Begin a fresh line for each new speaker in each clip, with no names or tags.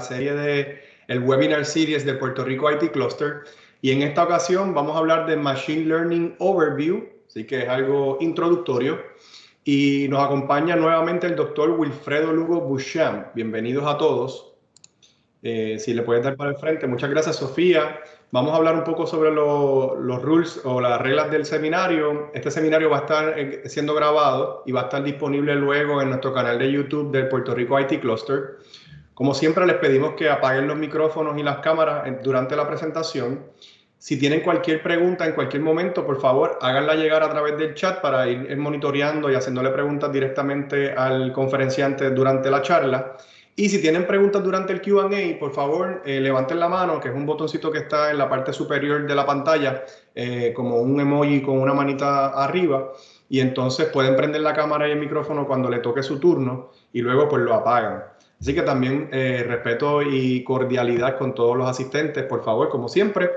serie de el Webinar Series de Puerto Rico IT Cluster, y en esta ocasión vamos a hablar de Machine Learning Overview, así que es algo introductorio, y nos acompaña nuevamente el doctor Wilfredo Lugo Beauchamp. Bienvenidos a todos. Si le puedes dar para el frente. Muchas gracias, Sofía. Vamos a hablar un poco sobre los rules o las reglas del seminario. Este seminario va a estar siendo grabado y va a estar disponible luego en nuestro canal de YouTube del Puerto Rico IT Cluster. Como siempre, les pedimos que apaguen los micrófonos y las cámaras durante la presentación. Si tienen cualquier pregunta en cualquier momento, por favor, háganla llegar a través del chat para ir monitoreando y haciéndole preguntas directamente al conferenciante durante la charla. Y si tienen preguntas durante el Q&A, por favor, levanten la mano, que es un botoncito que está en la parte superior de la pantalla, como un emoji con una manita arriba, y entonces pueden prender la cámara y el micrófono cuando le toque su turno y luego pues lo apagan. Así que también respeto y cordialidad con todos los asistentes, por favor, como siempre.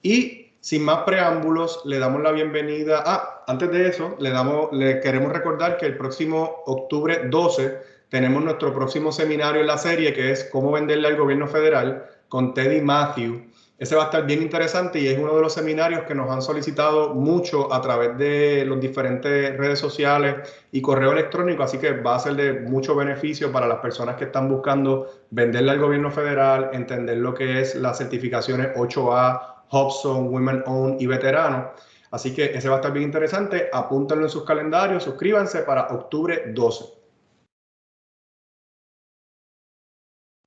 Y sin más preámbulos, le damos la bienvenida. Antes de eso, le queremos recordar que el próximo octubre 12 tenemos nuestro próximo seminario en la serie, que es Cómo venderle al gobierno federal, con Teddy Matthew. Ese va a estar bien interesante y es uno de los seminarios que nos han solicitado mucho a través de las diferentes redes sociales y correo electrónico, así que va a ser de mucho beneficio para las personas que están buscando venderle al gobierno federal, entender lo que es las certificaciones 8A, Hobson, Women Owned y Veterano. Así que ese va a estar bien interesante. Apúntenlo en sus calendarios, suscríbanse para octubre 12.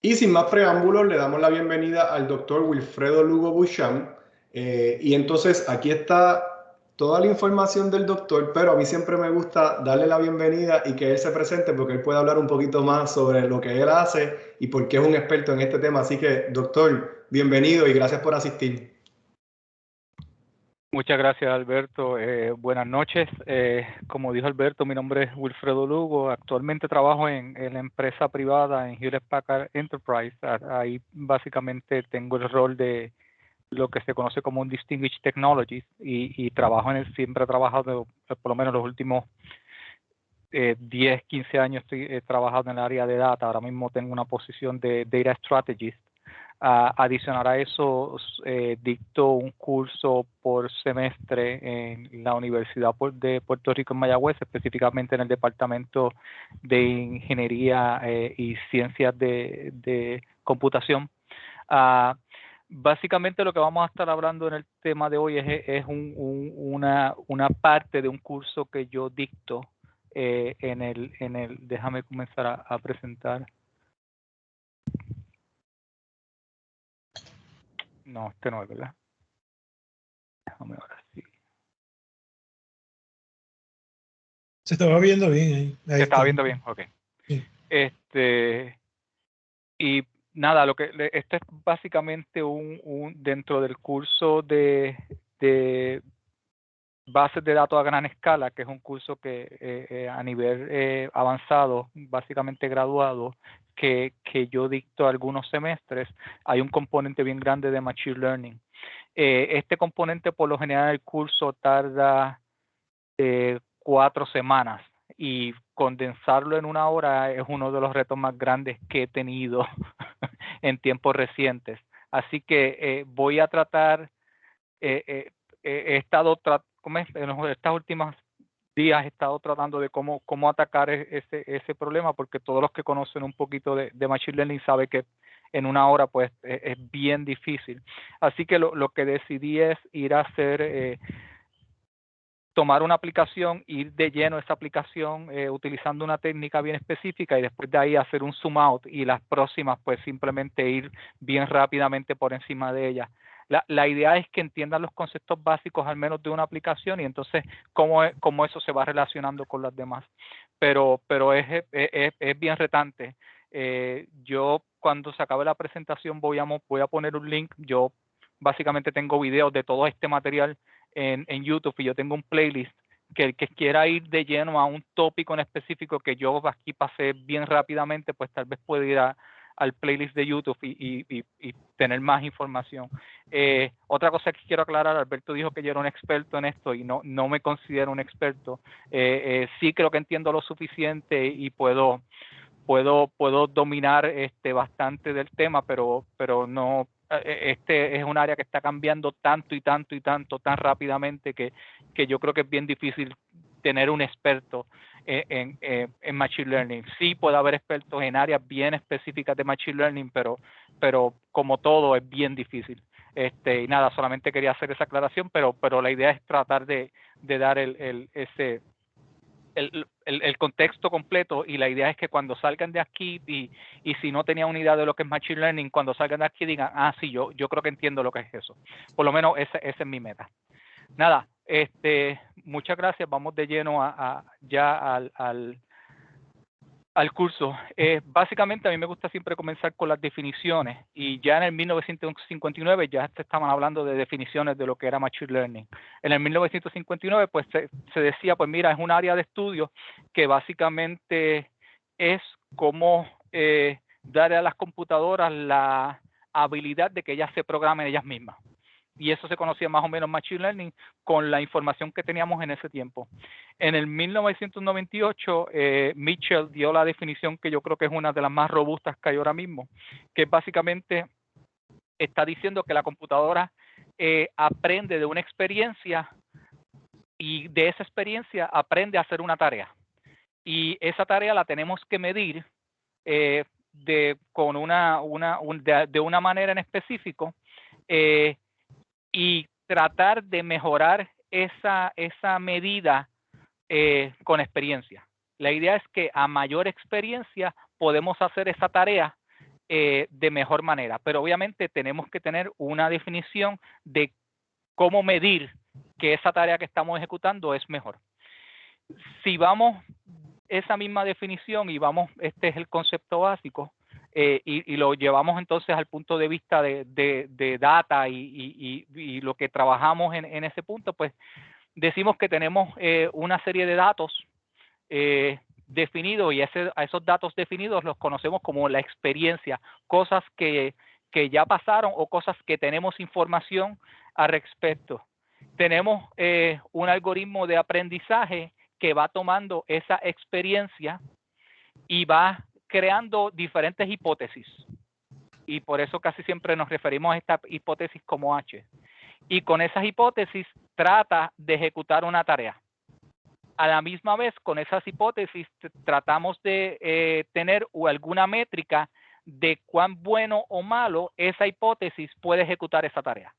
Y sin más preámbulos, le damos la bienvenida al doctor Wilfredo Lugo Beauchamp. Y entonces aquí está toda la información del doctor, pero a mí siempre me gusta darle la bienvenida y que él se presente porque él puede hablar un poquito más sobre lo que él hace y por qué es un experto en este tema. Así que, doctor, bienvenido y gracias por asistir.
Muchas gracias, Alberto. Buenas noches. Como dijo Alberto, mi nombre es Wilfredo Lugo. Actualmente trabajo en la empresa privada en Hewlett Packard Enterprise. Ahí básicamente tengo el rol de lo que se conoce como un Distinguished Technologist y trabajo siempre he trabajado, por lo menos los últimos 10, 15 años he trabajado en el área de data. Ahora mismo tengo una posición de Data Strategist. Adicional a eso, dicto un curso por semestre en la Universidad de Puerto Rico en Mayagüez, específicamente en el Departamento de Ingeniería y Ciencias de Computación. Básicamente lo que vamos a estar hablando en el tema de hoy es una parte de un curso que yo dicto déjame comenzar a presentar. No, este no es, ¿verdad? Déjame ahora sí.
Se estaba viendo bien ahí.
Se estaba viendo bien, ok.
Sí.
Y nada, esto es básicamente dentro del curso de bases de datos a gran escala, que es un curso que a nivel avanzado, básicamente graduado, que yo dicto algunos semestres. Hay un componente bien grande de Machine Learning. Este componente, por lo general, el curso tarda 4 semanas y condensarlo en 1 hora es uno de los retos más grandes que he tenido en tiempos recientes. Así que voy a tratar, he estado en estas últimas días he estado tratando de cómo atacar ese problema, porque todos los que conocen un poquito de Machine Learning saben que en 1 hora pues es bien difícil. Así que lo que decidí es ir a hacer, tomar una aplicación, ir de lleno a esa aplicación utilizando una técnica bien específica y después de ahí hacer un zoom out y las próximas pues simplemente ir bien rápidamente por encima de ellas. La idea es que entiendan los conceptos básicos al menos de una aplicación y entonces cómo eso se va relacionando con las demás. Pero es bien retante. Yo cuando se acabe la presentación voy a poner un link. Yo básicamente tengo videos de todo este material en YouTube y yo tengo un playlist que el que quiera ir de lleno a un tópico en específico que yo aquí pasé bien rápidamente, pues tal vez puede ir al playlist de YouTube y tener más información. Otra cosa que quiero aclarar, Alberto dijo que yo era un experto en esto y no me considero un experto. Sí creo que entiendo lo suficiente y puedo puedo dominar bastante del tema, pero no, es un área que está cambiando tanto y tanto y tanto tan rápidamente que yo creo que es bien difícil tener un experto en Machine Learning. Sí puede haber expertos en áreas bien específicas de Machine Learning, pero como todo es bien difícil. Y nada, solamente quería hacer esa aclaración, pero la idea es tratar de dar el contexto completo, y la idea es que cuando salgan de aquí y si no tenían una idea de lo que es Machine Learning, cuando salgan de aquí digan, ah, sí, yo creo que entiendo lo que es eso. Por lo menos esa es mi meta. Nada, muchas gracias. Vamos de lleno ya al curso. Básicamente a mí me gusta siempre comenzar con las definiciones, y ya en el 1959 ya se estaban hablando de definiciones de lo que era Machine Learning. En el 1959 pues se decía, pues mira, es un área de estudio que básicamente es como darle a las computadoras la habilidad de que ellas se programen ellas mismas. Y eso se conocía más o menos Machine Learning con la información que teníamos en ese tiempo. En el 1998, Mitchell dio la definición que yo creo que es una de las más robustas que hay ahora mismo, que básicamente está diciendo que la computadora aprende de una experiencia, y de esa experiencia aprende a hacer una tarea. Y esa tarea la tenemos que medir de una manera en específico, y tratar de mejorar esa medida con experiencia. La idea es que a mayor experiencia podemos hacer esa tarea de mejor manera, pero obviamente tenemos que tener una definición de cómo medir que esa tarea que estamos ejecutando es mejor. Si vamos esa misma definición y vamos, este es el concepto básico, y lo llevamos entonces al punto de vista de data y lo que trabajamos en ese punto, pues decimos que tenemos una serie de datos definidos, y a esos datos definidos los conocemos como la experiencia, cosas que ya pasaron o cosas que tenemos información al respecto. Tenemos un algoritmo de aprendizaje que va tomando esa experiencia y va creando diferentes hipótesis, y por eso casi siempre nos referimos a esta hipótesis como H, y con esas hipótesis trata de ejecutar una tarea. A la misma vez, con esas hipótesis tratamos de tener alguna métrica de cuán bueno o malo esa hipótesis puede ejecutar esa tarea.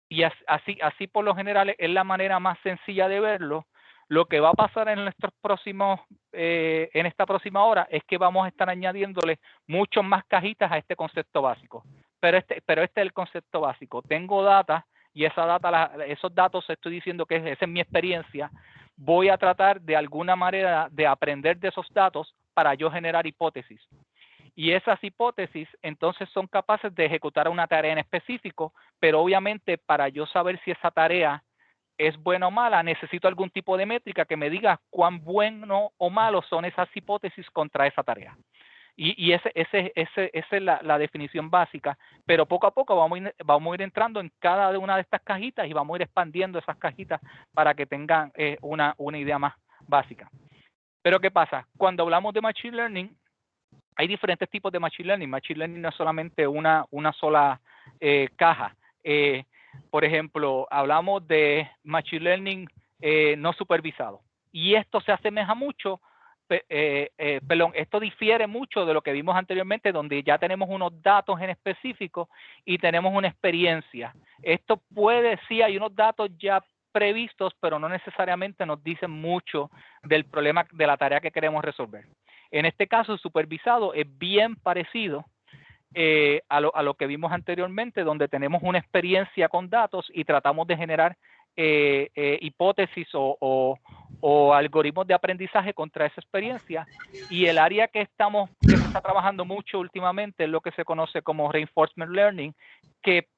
Y así por lo general es la manera más sencilla de verlo. Lo que va a pasar en nuestros próximos, en esta próxima hora, es que vamos a estar añadiéndole muchas más cajitas a este concepto básico. Pero este es el concepto básico. Tengo data, y esos datos estoy diciendo que esa es mi experiencia. Voy a tratar de alguna manera de aprender de esos datos para yo generar hipótesis. Y esas hipótesis entonces son capaces de ejecutar una tarea en específico, pero obviamente para yo saber si esa tarea es buena o mala, necesito algún tipo de métrica que me diga cuán bueno o malo son esas hipótesis contra esa tarea. Y esa es la definición básica, pero poco a poco vamos a ir entrando en cada una de estas cajitas y vamos a ir expandiendo esas cajitas para que tengan una idea más básica. Pero ¿qué pasa? Cuando hablamos de Machine Learning, hay diferentes tipos de Machine Learning. Machine Learning no es solamente una sola caja. Por ejemplo, hablamos de Machine Learning no supervisado. Y esto se asemeja mucho, esto difiere mucho de lo que vimos anteriormente, donde ya tenemos unos datos en específico y tenemos una experiencia. Esto sí, hay unos datos ya previstos, pero no necesariamente nos dicen mucho del problema, de la tarea que queremos resolver. En este caso, supervisado es bien parecido a lo que vimos anteriormente, donde tenemos una experiencia con datos y tratamos de generar hipótesis o algoritmos de aprendizaje contra esa experiencia. Y el área que se está trabajando mucho últimamente es lo que se conoce como Reinforcement Learning, que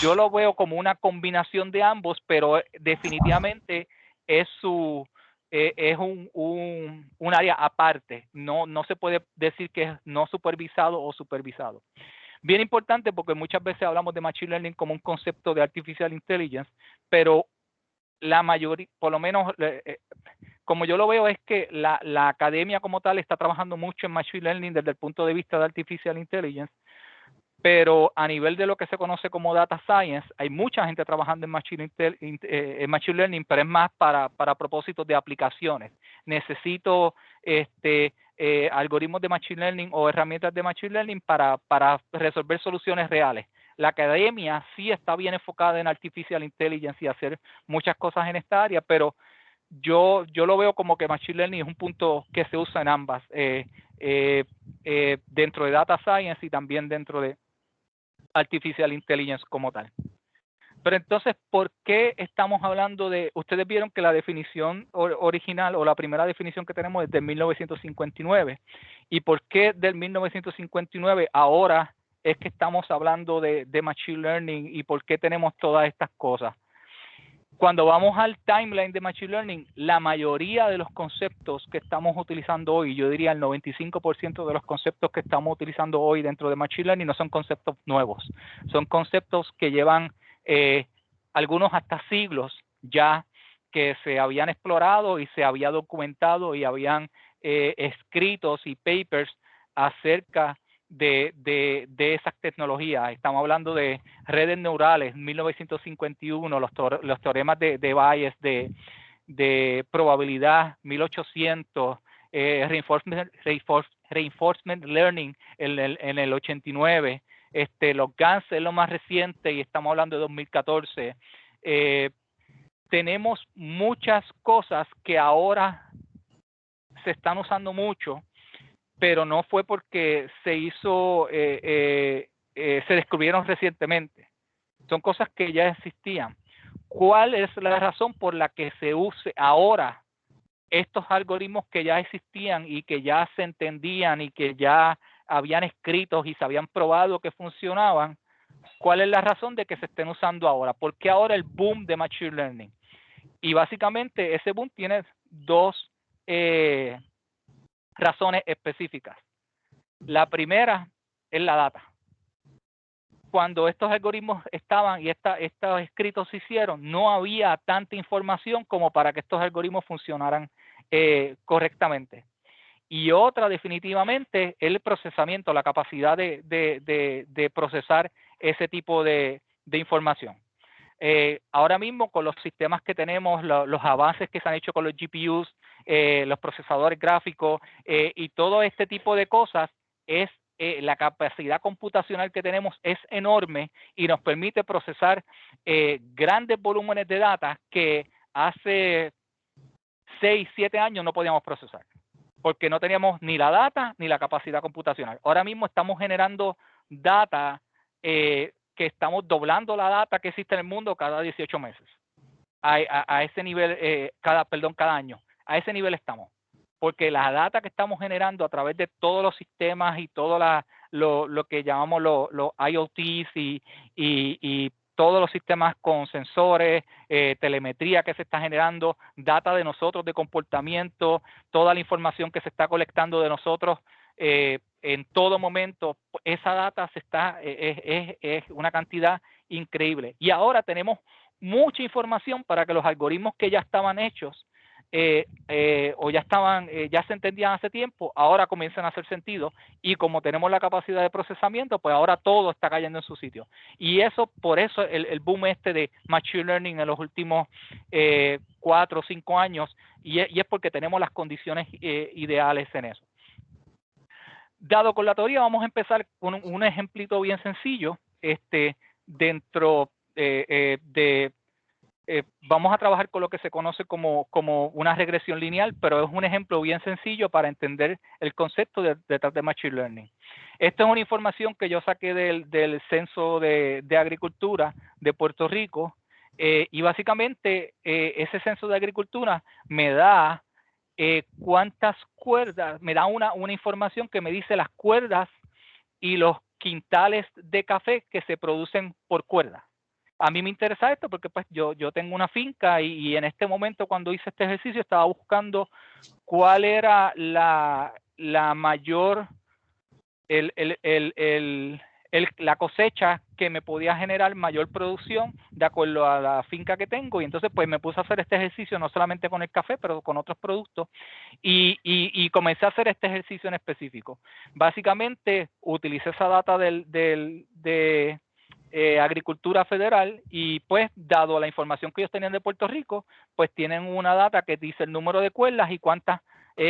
yo lo veo como una combinación de ambos, pero definitivamente es un área aparte. No se puede decir que es no supervisado o supervisado. Bien importante, porque muchas veces hablamos de Machine Learning como un concepto de Artificial Intelligence, pero la mayoría, por lo menos como yo lo veo es que la academia como tal está trabajando mucho en Machine Learning desde el punto de vista de Artificial Intelligence, pero a nivel de lo que se conoce como Data Science, hay mucha gente trabajando en Machine Learning, pero es más para propósitos de aplicaciones. Necesito algoritmos de Machine Learning o herramientas de Machine Learning para resolver soluciones reales. La academia sí está bien enfocada en Artificial Intelligence y hacer muchas cosas en esta área, pero yo lo veo como que Machine Learning es un punto que se usa en ambas, dentro de Data Science y también dentro de Artificial Intelligence como tal. Pero entonces, ¿por qué estamos hablando de...? Ustedes vieron que la definición original o la primera definición que tenemos es de 1959. ¿Y por qué del 1959 ahora es que estamos hablando de Machine Learning y por qué tenemos todas estas cosas? Cuando vamos al timeline de Machine Learning, la mayoría de los conceptos que estamos utilizando hoy, yo diría el 95% de los conceptos que estamos utilizando hoy dentro de Machine Learning no son conceptos nuevos. Son conceptos que llevan algunos hasta siglos ya que se habían explorado y se había documentado y habían escritos y papers acerca de esas tecnologías. Estamos hablando de redes neurales, 1951, los teoremas de Bayes de probabilidad, 1800, reinforcement learning en el 89, los GANs es lo más reciente y estamos hablando de 2014. Tenemos muchas cosas que ahora se están usando mucho, pero no fue porque se hizo, se descubrieron recientemente. Son cosas que ya existían. ¿Cuál es la razón por la que se use ahora estos algoritmos que ya existían y que ya se entendían y que ya habían escritos y se habían probado que funcionaban? ¿Cuál es la razón de que se estén usando ahora? ¿Por qué ahora el boom de Machine Learning? Y básicamente ese boom tiene dos razones específicas. La primera es la data. Cuando estos algoritmos estaban y estos escritos se hicieron, no había tanta información como para que estos algoritmos funcionaran correctamente. Y otra definitivamente el procesamiento, la capacidad de procesar ese tipo de información. Ahora mismo con los sistemas que tenemos, los avances que se han hecho con los GPUs, los procesadores gráficos y todo este tipo de cosas, la capacidad computacional que tenemos es enorme y nos permite procesar grandes volúmenes de data que hace 6, 7 años no podíamos procesar, porque no teníamos ni la data ni la capacidad computacional. Ahora mismo estamos generando data que estamos doblando la data que existe en el mundo cada 18 meses. A ese nivel, cada año. A ese nivel estamos. Porque la data que estamos generando a través de todos los sistemas y todo lo que llamamos los IoTs y todos los sistemas con sensores, telemetría que se está generando, data de nosotros de comportamiento, toda la información que se está colectando de nosotros en todo momento, esa data es una cantidad increíble. Y ahora tenemos mucha información para que los algoritmos que ya estaban hechos o ya se entendían hace tiempo, ahora comienzan a hacer sentido, y como tenemos la capacidad de procesamiento, pues ahora todo está cayendo en su sitio. Y por eso el boom de Machine Learning en los últimos 4 o 5 años, y es porque tenemos las condiciones ideales en eso. Dado con la teoría, vamos a empezar con un ejemplito bien sencillo. Vamos a trabajar con lo que se conoce como una regresión lineal, pero es un ejemplo bien sencillo para entender el concepto detrás de Machine Learning. Esta es una información que yo saqué del Censo de Agricultura de Puerto Rico, y básicamente ese Censo de Agricultura me da cuántas cuerdas, me da una información que me dice las cuerdas y los quintales de café que se producen por cuerda. A mí me interesa esto porque pues yo tengo una finca y en este momento cuando hice este ejercicio estaba buscando cuál era la mayor, la cosecha que me podía generar mayor producción de acuerdo a la finca que tengo, y entonces pues me puse a hacer este ejercicio no solamente con el café, pero con otros productos, y comencé a hacer este ejercicio en específico. Básicamente utilicé esa data de Agricultura Federal, y pues dado la información que ellos tenían de Puerto Rico, pues tienen una data que dice el número de cuerdas y cuántas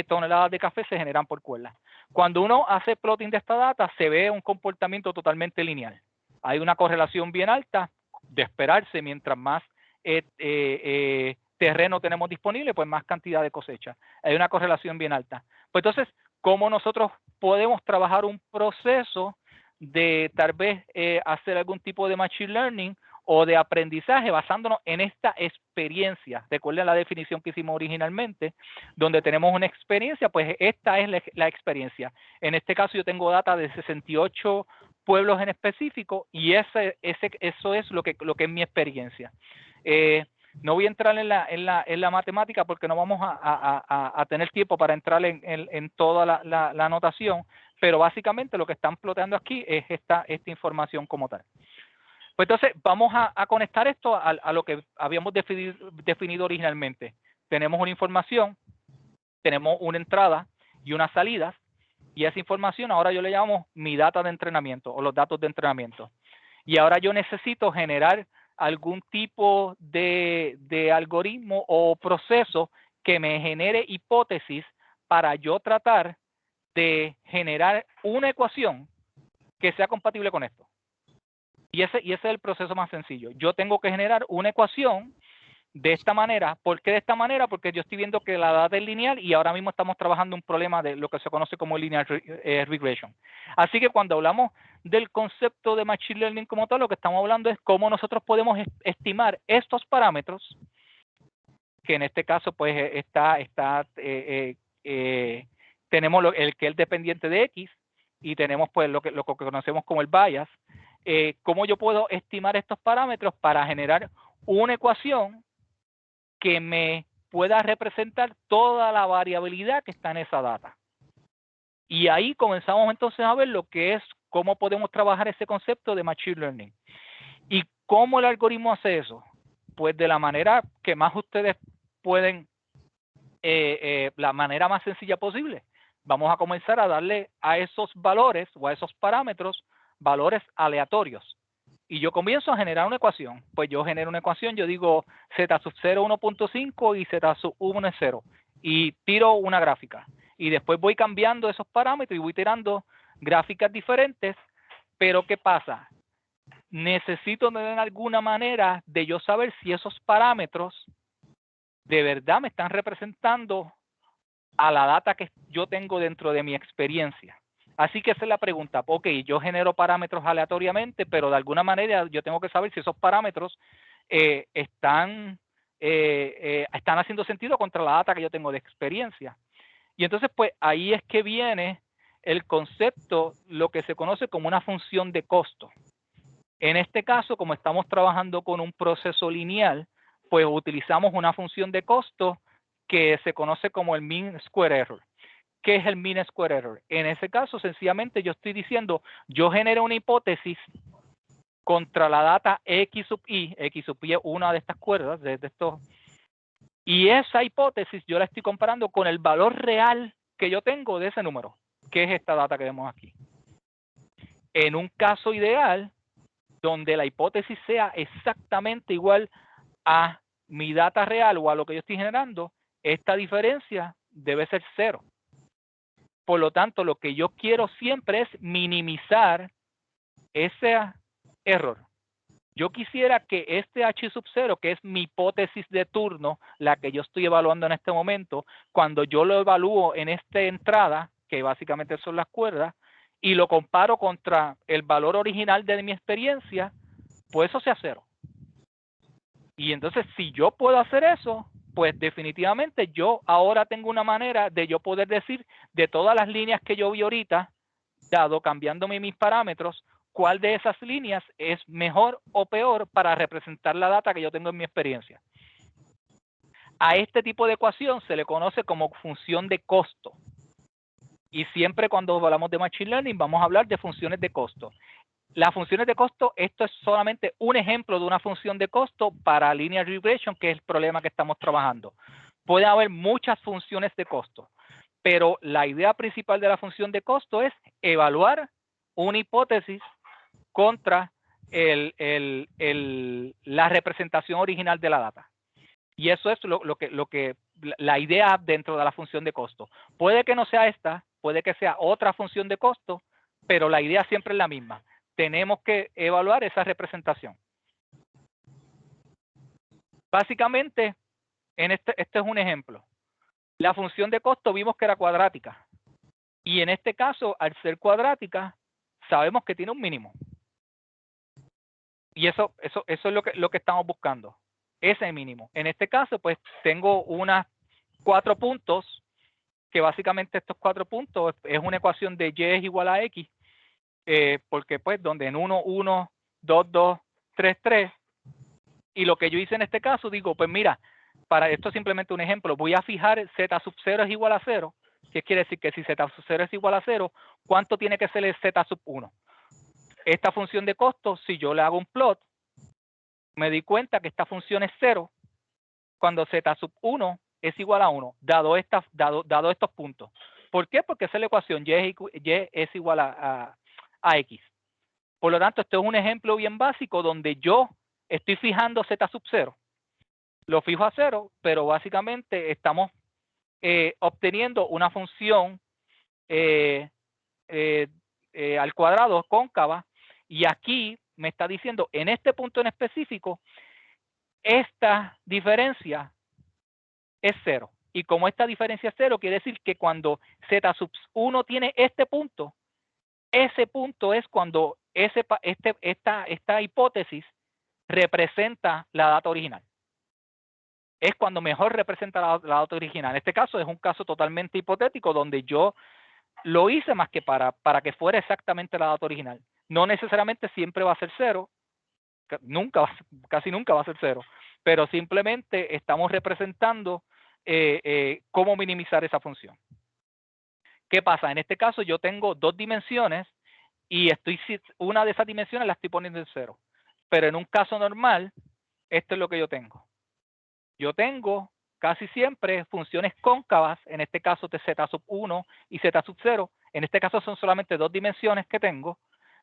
toneladas de café se generan por cuerda. Cuando uno hace plotting de esta data, se ve un comportamiento totalmente lineal. Hay una correlación bien alta de esperarse. Mientras más terreno tenemos disponible, pues más cantidad de cosecha. Hay una correlación bien alta. Pues entonces, ¿cómo nosotros podemos trabajar un proceso de tal vez hacer algún tipo de machine learning o de aprendizaje basándonos en esta experiencia? Recuerden la definición que hicimos originalmente, donde tenemos una experiencia, pues esta es la experiencia. En este caso yo tengo data de 68 pueblos en específico, y eso es lo que es mi experiencia. No voy a entrar en la matemática porque no vamos a tener tiempo para entrar en toda la anotación, pero básicamente lo que están ploteando aquí es esta información como tal. Pues entonces vamos a conectar esto a lo que habíamos definido originalmente. Tenemos una información, tenemos una entrada y unas salidas, y esa información ahora yo le llamo mi data de entrenamiento o los datos de entrenamiento. Y ahora yo necesito generar algún tipo de algoritmo o proceso que me genere hipótesis para yo tratar de generar una ecuación que sea compatible con esto. Y ese es el proceso más sencillo. Yo tengo que generar una ecuación de esta manera. ¿Por qué de esta manera? Porque yo estoy viendo que la data es lineal, y ahora mismo estamos trabajando un problema de lo que se conoce como linear regression. Así que cuando hablamos del concepto de machine learning como tal, lo que estamos hablando es cómo nosotros podemos estimar estos parámetros, que en este caso pues tenemos el que es dependiente de X, y tenemos pues lo que conocemos como el bias. ¿Cómo yo puedo estimar estos parámetros para generar una ecuación que me pueda representar toda la variabilidad que está en esa data? Y ahí comenzamos entonces a ver lo que es cómo podemos trabajar ese concepto de machine learning. ¿Y cómo el algoritmo hace eso? Pues de la manera que más ustedes pueden, la manera más sencilla posible. Vamos a comenzar a darle a esos valores o a esos parámetros valores aleatorios. Y yo comienzo a generar una ecuación. Pues yo genero una ecuación, yo digo z sub 0 1.5 y z sub 1 es 0. Y tiro una gráfica. Y después voy cambiando esos parámetros y voy tirando gráficas diferentes. Pero ¿qué pasa? Necesito tener alguna manera de yo saber si esos parámetros de verdad me están representando a la data que yo tengo dentro de mi experiencia. Así que esa es la pregunta. Ok, yo genero parámetros aleatoriamente, pero de alguna manera yo tengo que saber si esos parámetros están haciendo sentido contra la data que yo tengo de experiencia. Y entonces, pues ahí es que viene el concepto, lo que se conoce como una función de costo. En este caso, como estamos trabajando con un proceso lineal, pues utilizamos una función de costo que se conoce como el mean square error. ¿Qué es el mean square error? En ese caso, sencillamente yo estoy diciendo, yo genero una hipótesis contra la data X sub I es una de estas cuerdas, de estos, y esa hipótesis yo la estoy comparando con el valor real que yo tengo de ese número, que es esta data que vemos aquí. En un caso ideal, donde la hipótesis sea exactamente igual a mi data real o a lo que yo estoy generando, esta diferencia debe ser 0. Por lo tanto, lo que yo quiero siempre es minimizar ese error. Yo quisiera que este H sub 0, que es mi hipótesis de turno, la que yo estoy evaluando en este momento, cuando yo lo evalúo en esta entrada, que básicamente son las cuerdas, y lo comparo contra el valor original de mi experiencia, pues eso sea 0. Y entonces, si yo puedo hacer eso, pues definitivamente yo ahora tengo una manera de yo poder decir de todas las líneas que yo vi ahorita, dado cambiándome mis parámetros, cuál de esas líneas es mejor o peor para representar la data que yo tengo en mi experiencia. A este tipo de ecuación se le conoce como función de costo. Y siempre cuando hablamos de Machine Learning vamos a hablar de funciones de costo. Las funciones de costo, esto es solamente un ejemplo de una función de costo para linear regression, que es el problema que estamos trabajando. Puede haber muchas funciones de costo, pero la idea principal de la función de costo es evaluar una hipótesis contra la representación original de la data. Y eso es la idea dentro de la función de costo. Puede que no sea esta, puede que sea otra función de costo, pero la idea siempre es la misma. Tenemos que evaluar esa representación. Básicamente, este es un ejemplo. La función de costo vimos que era cuadrática. Y en este caso, al ser cuadrática, sabemos que tiene un mínimo. Y eso es lo que estamos buscando. Ese mínimo. En este caso, pues tengo unas 4 puntos, que básicamente estos 4 puntos es una ecuación de y es igual a x, porque pues donde en 1, 1, 2, 2, 3, 3, y lo que yo hice en este caso, digo, pues mira, para esto es simplemente un ejemplo, voy a fijar z sub 0 es igual a 0, ¿qué quiere decir? Que si z sub 0 es igual a 0, ¿cuánto tiene que ser el z sub 1? Esta función de costo, si yo le hago un plot, me di cuenta que esta función es 0 cuando z sub 1 es igual a 1, dado estos puntos. ¿Por qué? Porque esa es la ecuación, y es igual a x. Por lo tanto, esto es un ejemplo bien básico donde yo estoy fijando z sub 0. Lo fijo a 0, pero básicamente estamos obteniendo una función al cuadrado cóncava, y aquí me está diciendo, en este punto en específico, esta diferencia es 0. Y como esta diferencia es 0, quiere decir que cuando z sub 1 tiene este punto, ese punto es cuando esta hipótesis representa la data original. Es cuando mejor representa la data original. En este caso es un caso totalmente hipotético donde yo lo hice más que para que fuera exactamente la data original. No necesariamente siempre va a ser 0, casi nunca va a ser 0, pero simplemente estamos representando cómo minimizar esa función. ¿Qué pasa? En este caso yo tengo 2 dimensiones y una de esas dimensiones la estoy poniendo en 0. Pero en un caso normal, esto es lo que yo tengo. Yo tengo casi siempre funciones cóncavas, en este caso de z sub 1 y z sub 0. En este caso son solamente 2 dimensiones que tengo,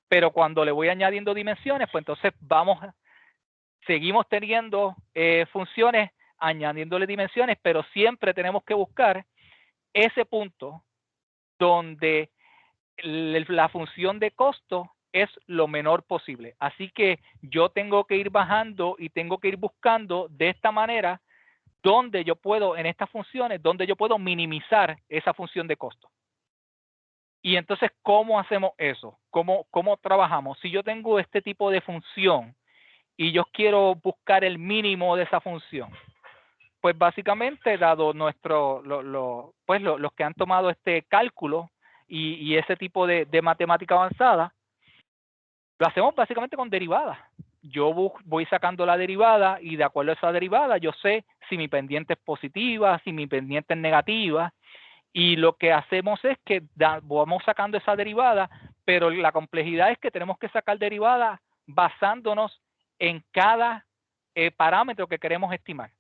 pero cuando le voy añadiendo dimensiones, pues entonces seguimos teniendo funciones añadiéndole dimensiones, pero siempre tenemos que buscar ese punto donde la función de costo es lo menor posible. Así que yo tengo que ir bajando y tengo que ir buscando de esta manera donde yo puedo, en estas funciones, donde yo puedo minimizar esa función de costo. Y entonces, ¿cómo hacemos eso? ¿Cómo trabajamos? Si yo tengo este tipo de función y yo quiero buscar el mínimo de esa función, pues básicamente, dado los que han tomado este cálculo y ese tipo de matemática avanzada, lo hacemos básicamente con derivadas. Yo voy sacando la derivada y de acuerdo a esa derivada yo sé si mi pendiente es positiva, si mi pendiente es negativa, y lo que hacemos es que vamos sacando esa derivada, pero la complejidad es que tenemos que sacar derivada basándonos en cada parámetro que queremos estimar.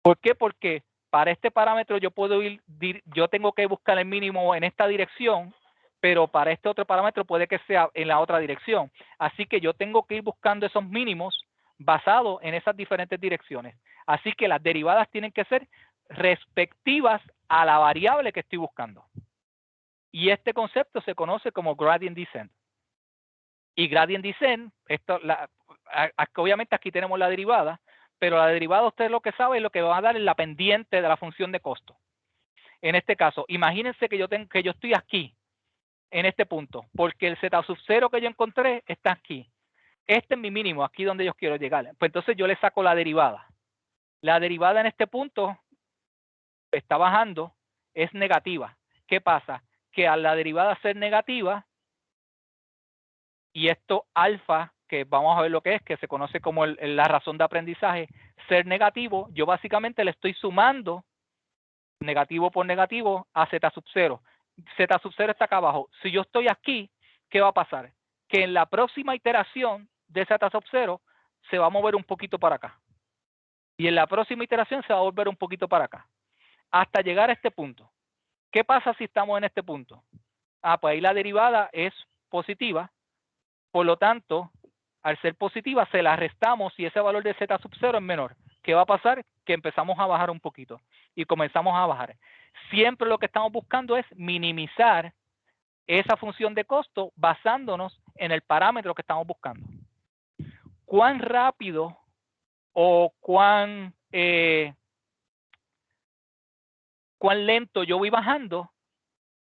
¿Por qué? Porque para este parámetro yo tengo que buscar el mínimo en esta dirección, pero para este otro parámetro puede que sea en la otra dirección. Así que yo tengo que ir buscando esos mínimos basados en esas diferentes direcciones. Así que las derivadas tienen que ser respectivas a la variable que estoy buscando. Y este concepto se conoce como gradient descent. Y gradient descent, obviamente aquí tenemos la derivada, pero la derivada usted lo que sabe es lo que va a dar en la pendiente de la función de costo. En este caso, imagínense que yo estoy aquí, en este punto, porque el z sub 0 que yo encontré está aquí. Este es mi mínimo, aquí donde yo quiero llegar. Pues entonces yo le saco la derivada. La derivada en este punto está bajando, es negativa. ¿Qué pasa? Que a la derivada ser negativa, y esto alfa, que vamos a ver lo que es, que se conoce como la razón de aprendizaje, ser negativo, yo básicamente le estoy sumando negativo por negativo a z sub 0. Z sub 0 está acá abajo. Si yo estoy aquí, ¿qué va a pasar? que en la próxima iteración de esa tasa sub 0 se va a mover un poquito para acá. Y en la próxima iteración se va a volver un poquito para acá. Hasta llegar a este punto. ¿Qué pasa si estamos en este punto? Pues ahí la derivada es positiva. Por lo tanto, al ser positiva, se la restamos y ese valor de z sub 0 es menor. ¿Qué va a pasar? Que empezamos a bajar un poquito y comenzamos a bajar. Siempre lo que estamos buscando es minimizar esa función de costo basándonos en el parámetro que estamos buscando. ¿Cuán rápido o cuán lento yo voy bajando?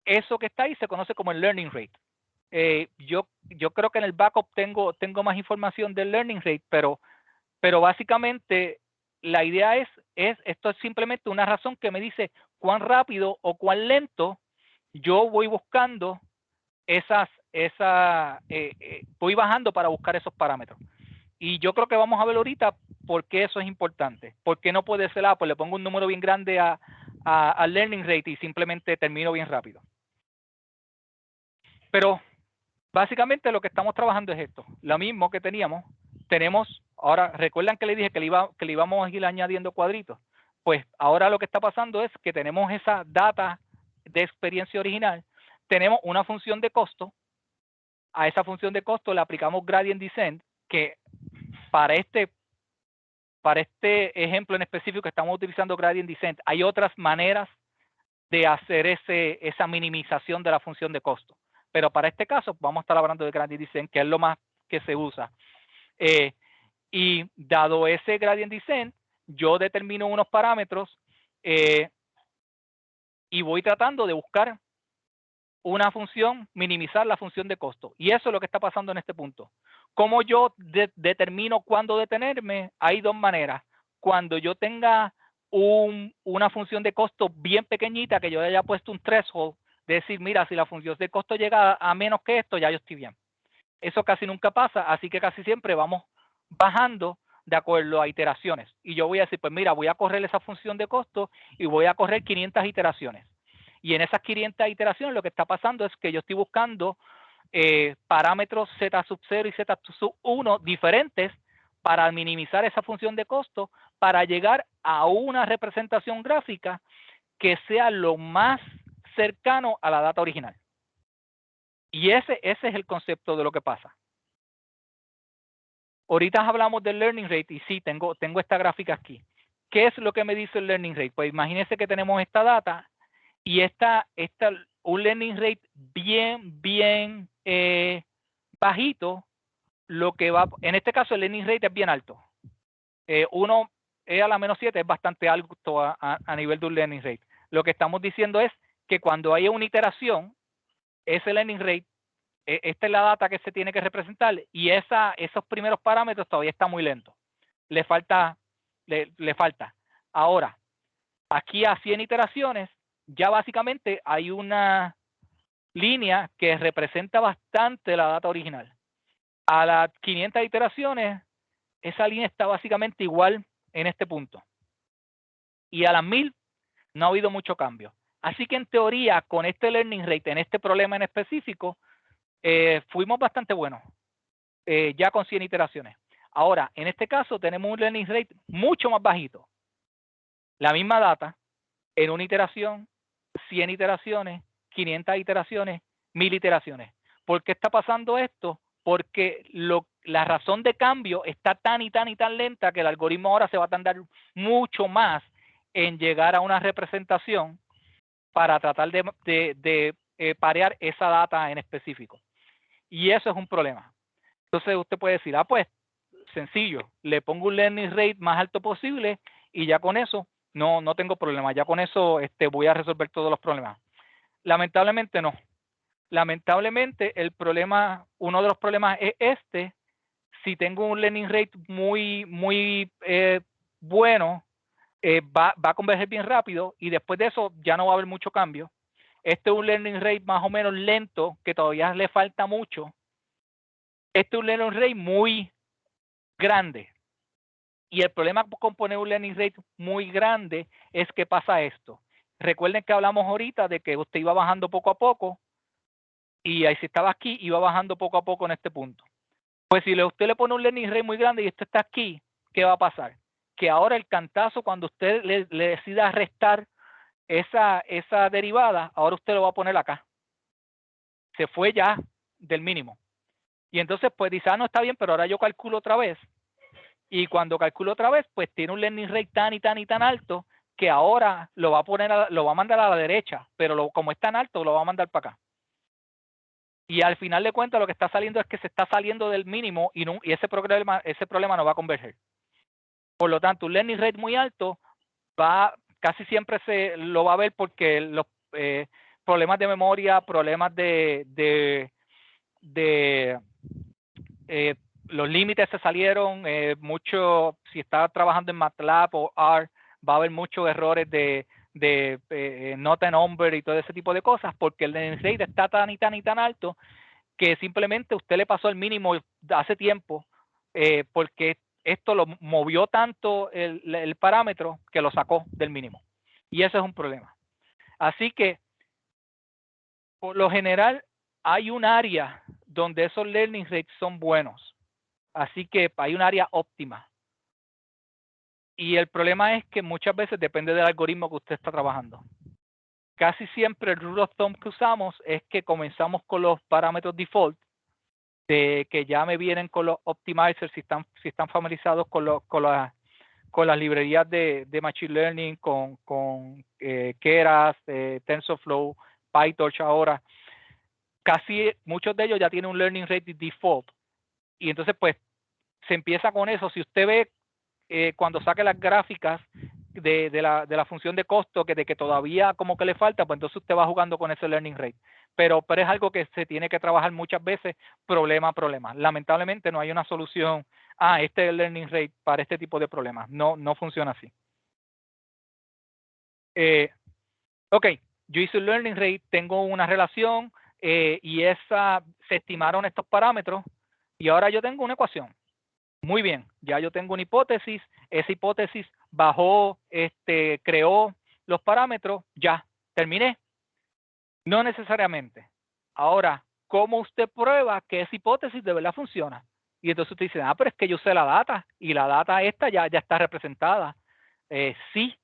Eso que está ahí se conoce como el learning rate. Yo creo que en el backup tengo más información del learning rate, pero básicamente la idea es esto es simplemente una razón que me dice cuán rápido o cuán lento yo voy buscando voy bajando para buscar esos parámetros. Y yo creo que vamos a ver ahorita por qué eso es importante. ¿Por qué no puede ser, pues le pongo un número bien grande al learning rate y simplemente termino bien rápido? Pero básicamente lo que estamos trabajando es esto. Lo mismo que teníamos. Ahora, ¿recuerdan que le dije que le íbamos a ir añadiendo cuadritos? Pues ahora lo que está pasando es que tenemos esa data de experiencia original. Tenemos una función de costo. A esa función de costo le aplicamos gradient descent, que para este ejemplo en específico que estamos utilizando gradient descent, hay otras maneras de hacer esa minimización de la función de costo. Pero para este caso vamos a estar hablando de gradient descent, que es lo más que se usa. Y dado ese gradient descent, yo determino unos parámetros y voy tratando de buscar una función, minimizar la función de costo. Y eso es lo que está pasando en este punto. ¿Cómo yo determino cuándo detenerme? Hay dos maneras. Cuando yo tenga una función de costo bien pequeñita, que yo haya puesto un threshold, de decir, mira, si la función de costo llega a menos que esto, ya yo estoy bien. Eso casi nunca pasa, así que casi siempre vamos bajando de acuerdo a iteraciones. Y yo voy a decir, pues mira, voy a correr esa función de costo y voy a correr 500 iteraciones. Y en esas 500 iteraciones lo que está pasando es que yo estoy buscando parámetros z sub 0 y z sub 1 diferentes para minimizar esa función de costo para llegar a una representación gráfica que sea lo más cercano a la data original. Y ese es el concepto de lo que pasa. Ahorita hablamos del learning rate y sí, tengo esta gráfica aquí. ¿Qué es lo que me dice el learning rate? Pues imagínense que tenemos esta data y un learning rate bien bajito, lo que va, en este caso el learning rate es bien alto. 1 a la menos 7 es bastante alto a nivel de un learning rate. Lo que estamos diciendo es que cuando haya una iteración, ese learning rate, esta es la data que se tiene que representar y esos primeros parámetros todavía está muy lento. Le falta. Ahora, aquí a 100 iteraciones, ya básicamente hay una línea que representa bastante la data original. A las 500 iteraciones, esa línea está básicamente igual en este punto. Y a las 1000 no ha habido mucho cambio. Así que en teoría, con este learning rate, en este problema en específico, fuimos bastante buenos, ya con 100 iteraciones. Ahora, en este caso, tenemos un learning rate mucho más bajito. La misma data, en una iteración, 100 iteraciones, 500 iteraciones, 1000 iteraciones. ¿Por qué está pasando esto? Porque la razón de cambio está tan lenta que el algoritmo ahora se va a tardar mucho más en llegar a una representación para tratar de parear esa data en específico. Y eso es un problema. Entonces usted puede decir, pues sencillo, le pongo un learning rate más alto posible y ya con eso no tengo problema. Ya con eso voy a resolver todos los problemas. Lamentablemente no. Lamentablemente uno de los problemas es si tengo un learning rate muy bueno, va a converger bien rápido y después de eso ya no va a haber mucho cambio. Este es un learning rate más o menos lento, que todavía le falta mucho. Este es un learning rate muy grande. Y el problema con poner un learning rate muy grande es que pasa esto. Recuerden que hablamos ahorita de que usted iba bajando poco a poco y ahí si estaba aquí, iba bajando poco a poco en este punto. Pues si usted le pone un learning rate muy grande y esto está aquí, ¿qué va a pasar? Que ahora el cantazo, cuando usted le decida restar esa derivada, ahora usted lo va a poner acá. Se fue ya del mínimo. Y entonces, pues dice, no está bien, pero ahora yo calculo otra vez. Y cuando calculo otra vez, pues tiene un learning rate tan y tan y tan alto que ahora lo va a poner, lo va a mandar a la derecha, pero como es tan alto, lo va a mandar para acá. Y al final de cuentas, lo que está saliendo es que se está saliendo del mínimo y ese problema no va a converger. Por lo tanto, un learning rate muy alto casi siempre se lo va a ver porque los problemas de memoria, problemas los límites se salieron, mucho, si está trabajando en MATLAB o R, va a haber muchos errores de nota number y todo ese tipo de cosas, porque el learning rate está tan y tan y tan alto que simplemente usted le pasó el mínimo hace tiempo, porque esto lo movió tanto el parámetro que lo sacó del mínimo. Y ese es un problema. Así que, por lo general, hay un área donde esos learning rates son buenos. Así que hay un área óptima. Y el problema es que muchas veces depende del algoritmo que usted está trabajando. Casi siempre el rule of thumb que usamos es que comenzamos con los parámetros default, de que ya me vienen con los optimizers si están familiarizados con las librerías de Machine Learning, con Keras, TensorFlow, PyTorch ahora. Casi muchos de ellos ya tienen un learning rate default. Y entonces, pues, se empieza con eso. Si usted ve cuando saque las gráficas de la función de costo, de que todavía como que le falta, pues entonces usted va jugando con ese learning rate. Pero es algo que se tiene que trabajar muchas veces, problema a problema. Lamentablemente no hay una solución, este es el learning rate para este tipo de problemas. No funciona así. Ok, yo hice un learning rate, tengo una relación y se estimaron estos parámetros y ahora yo tengo una ecuación. Muy bien, ya yo tengo una hipótesis, esa hipótesis bajó, creó los parámetros, ya, terminé. No necesariamente. Ahora, ¿cómo usted prueba que esa hipótesis de verdad funciona? Y entonces usted dice, pero es que yo usé la data y la data esta ya está representada. Sí,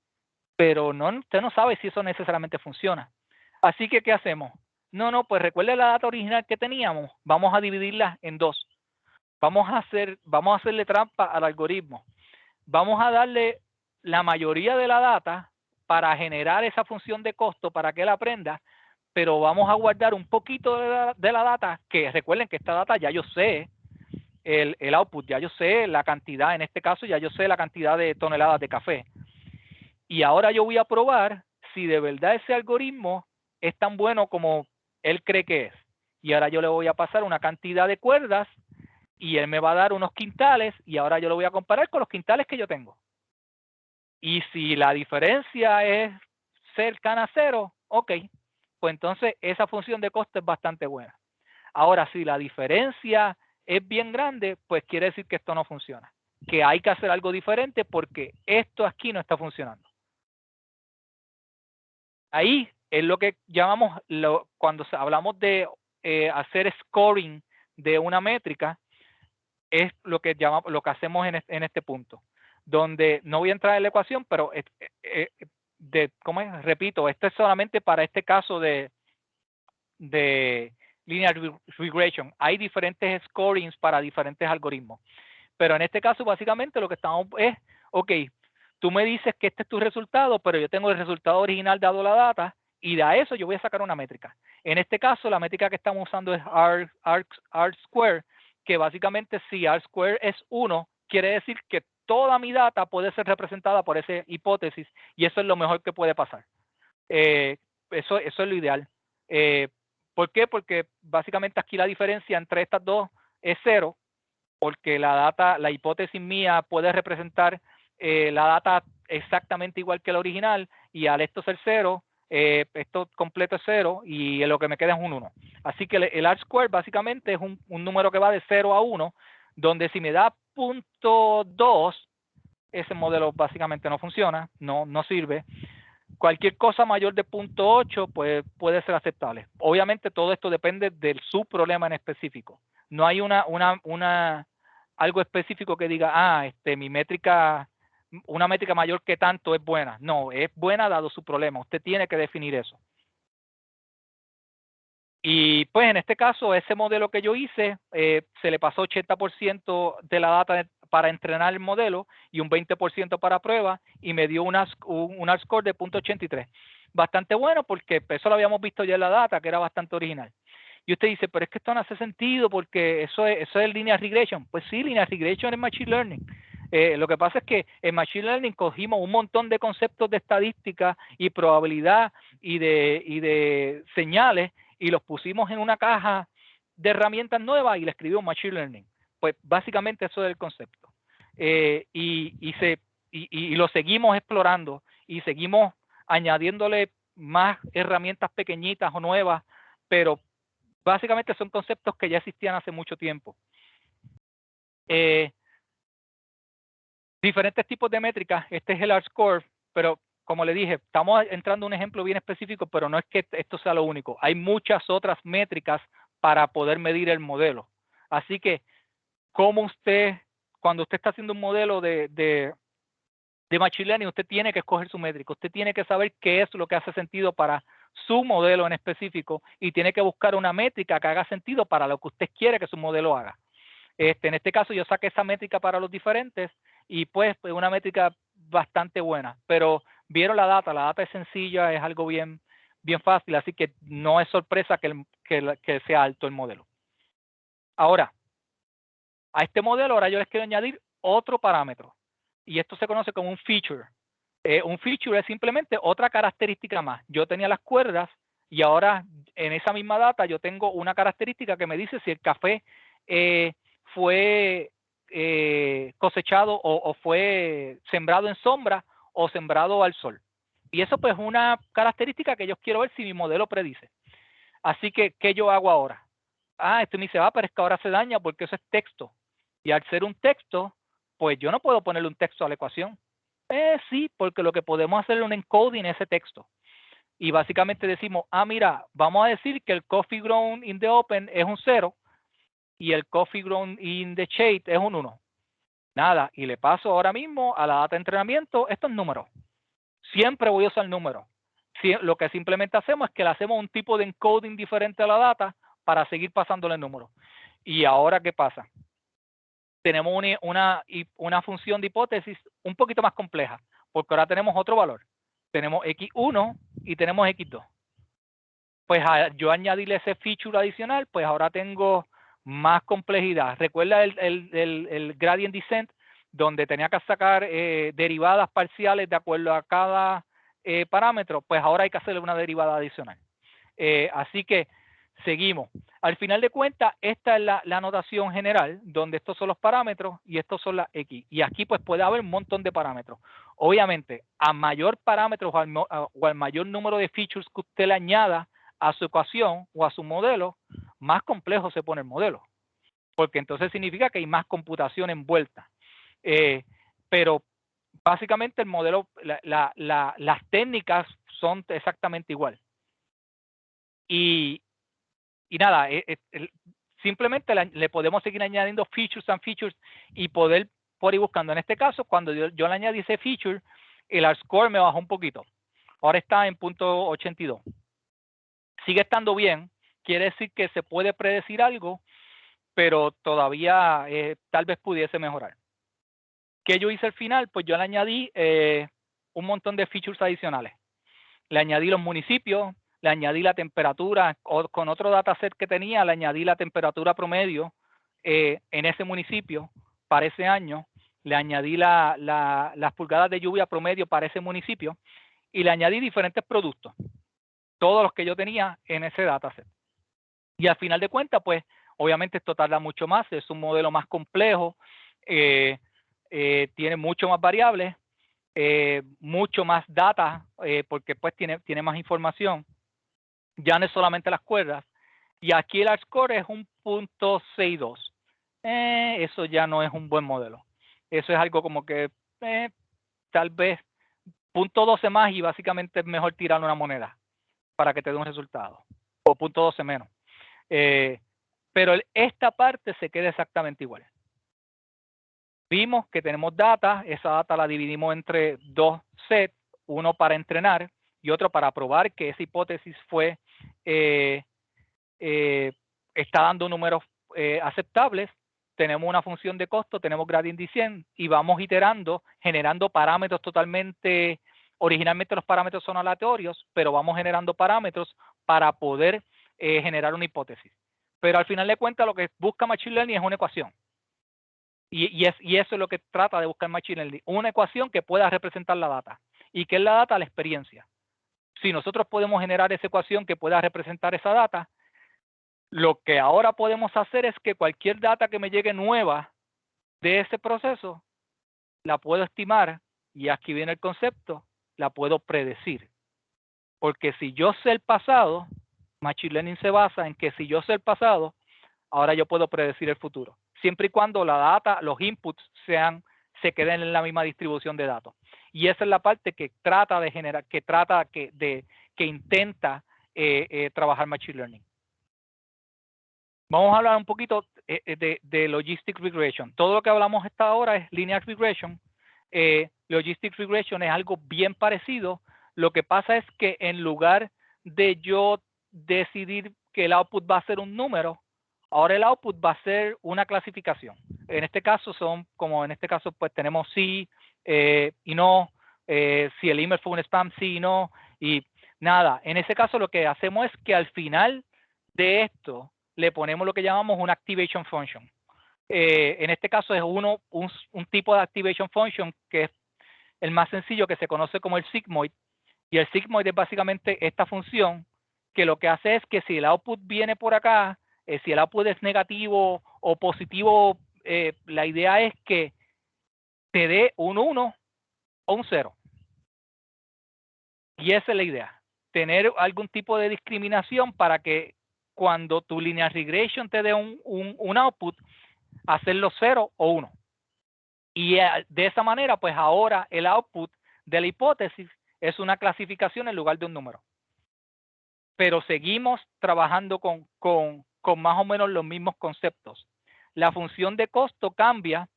pero usted no sabe si eso necesariamente funciona. Así que, ¿qué hacemos? No, pues recuerde la data original que teníamos, vamos a dividirla en dos. Vamos a hacerle trampa al algoritmo. Vamos a darle la mayoría de la data para generar esa función de costo para que él aprenda, pero vamos a guardar un poquito de la data, que recuerden que esta data ya yo sé el output, ya yo sé la cantidad, en este caso ya yo sé la cantidad de toneladas de café. Y ahora yo voy a probar si de verdad ese algoritmo es tan bueno como él cree que es. Y ahora yo le voy a pasar una cantidad de cuerdas y él me va a dar unos quintales y ahora yo lo voy a comparar con los quintales que yo tengo. Y si la diferencia es cercana a cero, ok, pues entonces esa función de costo es bastante buena. Ahora, si la diferencia es bien grande, pues quiere decir que esto no funciona, que hay que hacer algo diferente porque esto aquí no está funcionando. Ahí es lo que llamamos, cuando hablamos de hacer scoring de una métrica, es lo que hacemos en este punto, donde no voy a entrar en la ecuación, pero ¿cómo es? Repito, esto es solamente para este caso de linear regression. Hay diferentes scorings para diferentes algoritmos, pero en este caso básicamente lo que estamos es, ok, tú me dices que este es tu resultado, pero yo tengo el resultado original dado la data y de eso yo voy a sacar una métrica. En este caso la métrica que estamos usando es R square, que básicamente si R square es 1, quiere decir que toda mi data puede ser representada por esa hipótesis y eso es lo mejor que puede pasar. Eso es lo ideal. ¿Por qué? Porque básicamente aquí la diferencia entre estas dos es 0, porque la hipótesis mía puede representar la data exactamente igual que la original y al esto ser 0, esto completo es 0 y lo que me queda es un 1. Así que el R-square básicamente es un número que va de 0 a 1, donde si me da 0.2, ese modelo básicamente no funciona, no sirve. cualquier cosa mayor de 0.8 pues puede ser aceptable. Obviamente todo esto depende de su problema en específico. No hay algo específico que diga, mi métrica, una métrica mayor que tanto es buena. No, es buena dado su problema. Usted tiene que definir eso. Y pues en este caso, ese modelo que yo hice, se le pasó 80% de la data para entrenar el modelo y un 20% para prueba, y me dio un R-score de 0.83. Bastante bueno porque eso lo habíamos visto ya en la data, que era bastante original. Y usted dice, pero es que esto no hace sentido porque eso es linear regression. Pues sí, linear regression es machine learning. Lo que pasa es que en machine learning cogimos un montón de conceptos de estadística y probabilidad y de señales y los pusimos en una caja de herramientas nuevas y le escribimos machine learning. Pues básicamente eso es el concepto. Y lo seguimos explorando y seguimos añadiéndole más herramientas pequeñitas o nuevas, pero básicamente son conceptos que ya existían hace mucho tiempo. Diferentes tipos de métricas. Este es el R-score, pero como le dije, estamos entrando en un ejemplo bien específico, pero no es que esto sea lo único. Hay muchas otras métricas para poder medir el modelo. Así que, como cuando usted está haciendo un modelo de machine learning, usted tiene que escoger su métrica. Usted tiene que saber qué es lo que hace sentido para su modelo en específico y tiene que buscar una métrica que haga sentido para lo que usted quiere que su modelo haga. En este caso yo saqué esa métrica para los diferentes y pues una métrica bastante buena, pero vieron la data es sencilla, es algo bien fácil, así que no es sorpresa que sea alto el modelo. Ahora, a este modelo ahora yo les quiero añadir otro parámetro y esto se conoce como un feature. Un feature es simplemente otra característica más. Yo tenía las cuerdas y ahora en esa misma data yo tengo una característica que me dice si el café fue cosechado o fue sembrado en sombra o sembrado al sol. Y eso pues es una característica que yo quiero ver si mi modelo predice. Así que, ¿qué yo hago ahora? Esto me dice, pero es que ahora se daña porque eso es texto. Y al ser un texto, pues yo no puedo ponerle un texto a la ecuación. Sí, porque lo que podemos hacer es un encoding en ese texto. Y básicamente decimos, mira, vamos a decir que el coffee ground in the open es un 0 y el coffee ground in the shade es un 1. Nada, y le paso ahora mismo a la data de entrenamiento estos números. Siempre voy a usar números. Lo que simplemente hacemos es que le hacemos un tipo de encoding diferente a la data para seguir pasándole el número. Y ahora, ¿qué pasa? Tenemos una función de hipótesis un poquito más compleja, porque ahora tenemos otro valor. Tenemos x1 y tenemos x2. Pues yo añadirle ese feature adicional, pues ahora tengo más complejidad. Recuerda el gradient descent, donde tenía que sacar derivadas parciales de acuerdo a cada parámetro, pues ahora hay que hacerle una derivada adicional. Así que seguimos. Al final de cuentas, esta es la notación general, donde estos son los parámetros y estos son las X. Y aquí pues puede haber un montón de parámetros. Obviamente, a mayor parámetros o al mayor número de features que usted le añada a su ecuación o a su modelo, más complejo se pone el modelo. Porque entonces significa que hay más computación envuelta. Pero básicamente el modelo, las técnicas son exactamente igual. Y nada, simplemente le podemos seguir añadiendo features y poder por ir buscando. En este caso, cuando yo le añadí ese feature, el R-score me bajó un poquito. Ahora está en 0.82. Sigue estando bien, quiere decir que se puede predecir algo, pero todavía tal vez pudiese mejorar. ¿Qué yo hice al final? Pues yo le añadí un montón de features adicionales. Le añadí los municipios, le añadí la temperatura, con otro dataset que tenía, le añadí la temperatura promedio en ese municipio para ese año, le añadí las pulgadas de lluvia promedio para ese municipio y le añadí diferentes productos, todos los que yo tenía en ese dataset. Y al final de cuentas, pues, obviamente esto tarda mucho más, es un modelo más complejo, tiene mucho más variables, mucho más data, porque pues tiene más información. Ya no es solamente las cuerdas. Y aquí el R-score es un 0.62. Eso ya no es un buen modelo. Eso es algo como que tal vez .12 más y básicamente es mejor tirar una moneda para que te dé un resultado, o .12 menos. Pero esta parte se queda exactamente igual. Vimos que tenemos data, esa data la dividimos entre dos sets, uno para entrenar y otro para probar que esa hipótesis fue está dando números aceptables. Tenemos una función de costo, tenemos gradient descent y vamos iterando, generando parámetros totalmente. Originalmente los parámetros son aleatorios, pero vamos generando parámetros para poder generar una hipótesis. Pero al final de cuentas lo que busca Machine Learning es una ecuación. Y eso es lo que trata de buscar Machine Learning. Una ecuación que pueda representar la data. ¿Y qué es la data? La experiencia. Si nosotros podemos generar esa ecuación que pueda representar esa data, lo que ahora podemos hacer es que cualquier data que me llegue nueva de ese proceso, la puedo estimar, y aquí viene el concepto, la puedo predecir. Porque si yo sé el pasado, Machine Learning se basa en que si yo sé el pasado, ahora yo puedo predecir el futuro. Siempre y cuando la data, los inputs se queden en la misma distribución de datos. Y esa es la parte que trata de generar, que intenta trabajar Machine Learning. Vamos a hablar un poquito de Logistic Regression. Todo lo que hablamos hasta ahora es Linear Regression. Logistic Regression es algo bien parecido. Lo que pasa es que en lugar de yo decidir que el output va a ser un número, ahora el output va a ser una clasificación. En este caso pues tenemos sí y no, si el email fue un spam, sí y no, y nada. En ese caso lo que hacemos es que al final de esto le ponemos lo que llamamos una activation function. En este caso es un tipo de activation function que es el más sencillo, que se conoce como el sigmoid. Y el sigmoid es básicamente esta función que lo que hace es que si el output viene por acá, si el output es negativo o positivo, la idea es que te dé un 1 o un 0. Y esa es la idea. Tener algún tipo de discriminación para que cuando tu linear regression te dé un output, hacerlo 0 o 1. Y de esa manera, pues ahora el output de la hipótesis es una clasificación en lugar de un número. Pero seguimos trabajando con más o menos los mismos conceptos. La función de costo cambia.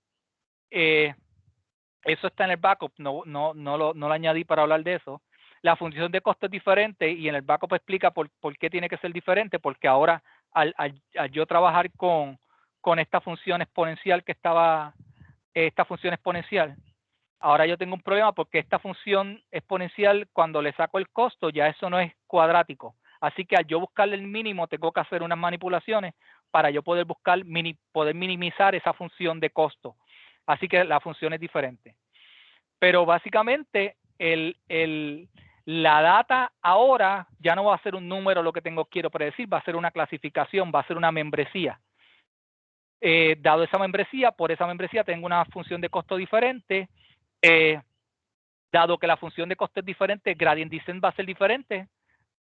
Eso está en el backup, no lo añadí para hablar de eso. La función de costo es diferente y en el backup explica por qué tiene que ser diferente, porque ahora al yo trabajar con esta función exponencial ahora yo tengo un problema porque esta función exponencial, cuando le saco el costo, ya eso no es cuadrático. Así que al yo buscarle el mínimo, tengo que hacer unas manipulaciones para yo poder poder minimizar esa función de costo. Así que la función es diferente. Pero básicamente la data ahora ya no va a ser un número lo que quiero predecir, va a ser una clasificación, va a ser una membresía. Dado esa membresía, por esa membresía tengo una función de costo diferente. Dado que la función de costo es diferente, gradient descent va a ser diferente.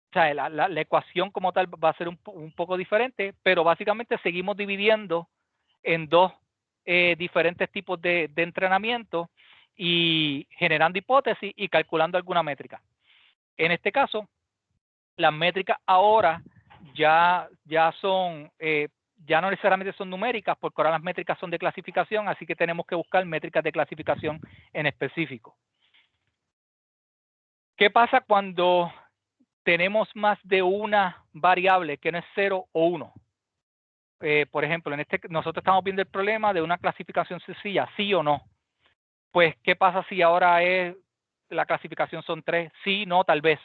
O sea, la ecuación como tal va a ser un poco diferente, pero básicamente seguimos dividiendo en dos diferentes tipos de entrenamiento y generando hipótesis y calculando alguna métrica. En este caso, las métricas ahora ya no necesariamente son numéricas, porque ahora las métricas son de clasificación, así que tenemos que buscar métricas de clasificación en específico. ¿Qué pasa cuando tenemos más de una variable que no es 0 o 1? Por ejemplo, nosotros estamos viendo el problema de una clasificación sencilla, sí o no. Pues, ¿qué pasa si ahora la clasificación son 3? Sí, no, tal vez.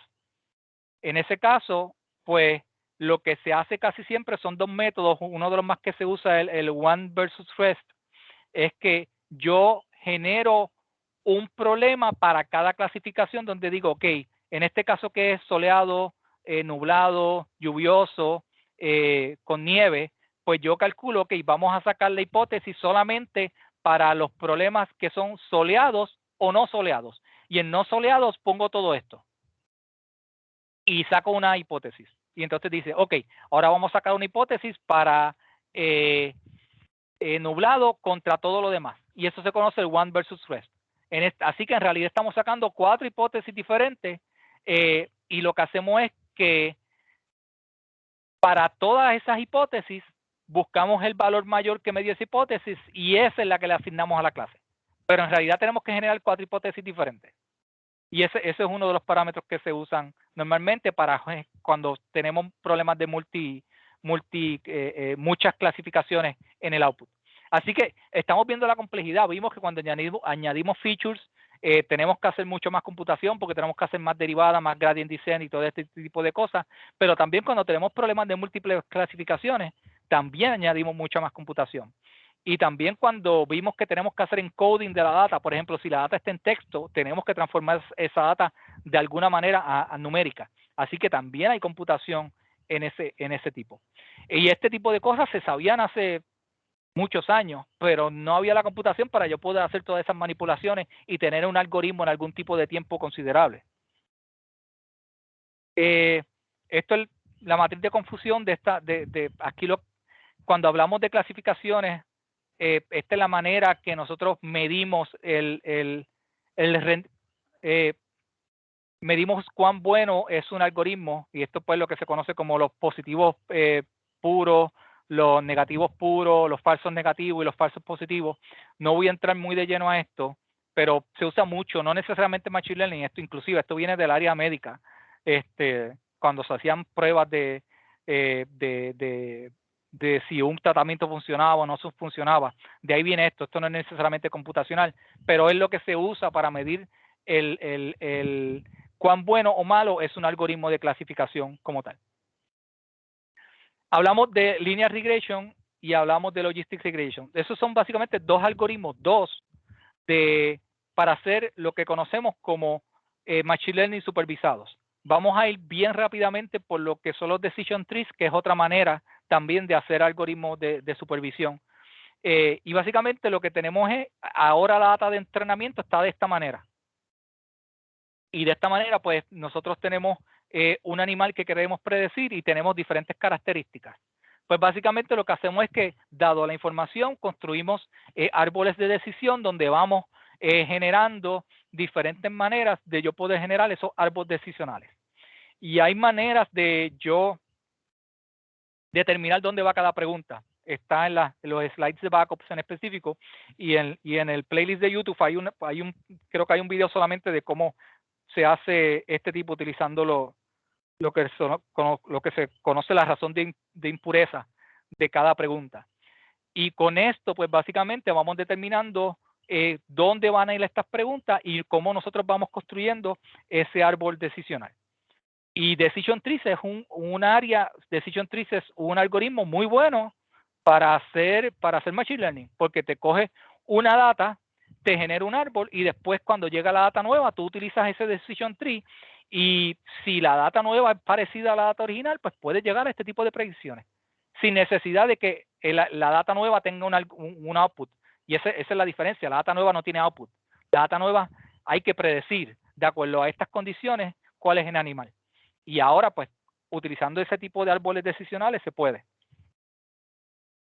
En ese caso, pues, lo que se hace casi siempre son dos métodos. Uno de los más que se usa, el one versus rest, es que yo genero un problema para cada clasificación donde digo, ok, en este caso que es soleado, nublado, lluvioso, con nieve, pues yo calculo que vamos a sacar la hipótesis solamente para los problemas que son soleados o no soleados. Y en no soleados pongo todo esto. Y saco una hipótesis. Y entonces dice, ok, ahora vamos a sacar una hipótesis para nublado contra todo lo demás. Y eso se conoce el one versus rest. Así que en realidad estamos sacando 4 hipótesis diferentes y lo que hacemos es que para todas esas hipótesis buscamos el valor mayor que me dio esa hipótesis y esa es la que le asignamos a la clase. Pero en realidad tenemos que generar 4 hipótesis diferentes. Y ese es uno de los parámetros que se usan normalmente para cuando tenemos problemas de muchas clasificaciones en el output. Así que estamos viendo la complejidad. Vimos que cuando añadimos features, tenemos que hacer mucho más computación porque tenemos que hacer más derivadas, más gradient descent y todo este tipo de cosas. Pero también cuando tenemos problemas de múltiples clasificaciones, también añadimos mucha más computación. Y también cuando vimos que tenemos que hacer encoding de la data, por ejemplo, si la data está en texto, tenemos que transformar esa data de alguna manera a numérica. Así que también hay computación en ese tipo. Y este tipo de cosas se sabían hace muchos años, pero no había la computación para yo poder hacer todas esas manipulaciones y tener un algoritmo en algún tipo de tiempo considerable. Esto es la matriz de confusión de aquí cuando hablamos de clasificaciones. Esta es la manera que nosotros medimos medimos cuán bueno es un algoritmo, y esto pues lo que se conoce como los positivos puros, los negativos puros, los falsos negativos y los falsos positivos. No voy a entrar muy de lleno a esto, pero se usa mucho, no necesariamente Machine Learning, esto viene del área médica, cuando se hacían pruebas de si un tratamiento funcionaba o no funcionaba. De ahí viene esto no es necesariamente computacional, pero es lo que se usa para medir cuán bueno o malo es un algoritmo de clasificación como tal. Hablamos de linear regression y hablamos de logistic regression. Esos son básicamente 2 algoritmos, para hacer lo que conocemos como Machine Learning supervisados. Vamos a ir bien rápidamente por lo que son los decision trees, que es otra manera también de hacer algoritmos de supervisión. Y básicamente lo que tenemos es, ahora la data de entrenamiento está de esta manera. Y de esta manera, pues, nosotros tenemos un animal que queremos predecir y tenemos diferentes características. Pues básicamente lo que hacemos es que, dado la información, construimos árboles de decisión donde vamos generando diferentes maneras de yo poder generar esos árboles decisionales. Y hay maneras de yo determinar dónde va cada pregunta. Está en los slides de backups en específico y en el playlist de YouTube creo que hay un video solamente de cómo se hace este tipo utilizando lo que se conoce la razón de impureza de cada pregunta. Y con esto, pues básicamente vamos determinando dónde van a ir estas preguntas y cómo nosotros vamos construyendo ese árbol decisional. Y Decision Trees es Decision Trees es un algoritmo muy bueno para hacer Machine Learning, porque te coge una data, te genera un árbol y después cuando llega la data nueva, tú utilizas ese Decision Tree y si la data nueva es parecida a la data original, pues puedes llegar a este tipo de predicciones sin necesidad de que la data nueva tenga un output. Y esa es la diferencia. La data nueva no tiene output. La data nueva hay que predecir de acuerdo a estas condiciones cuál es el animal. Y ahora, pues, utilizando ese tipo de árboles decisionales se puede.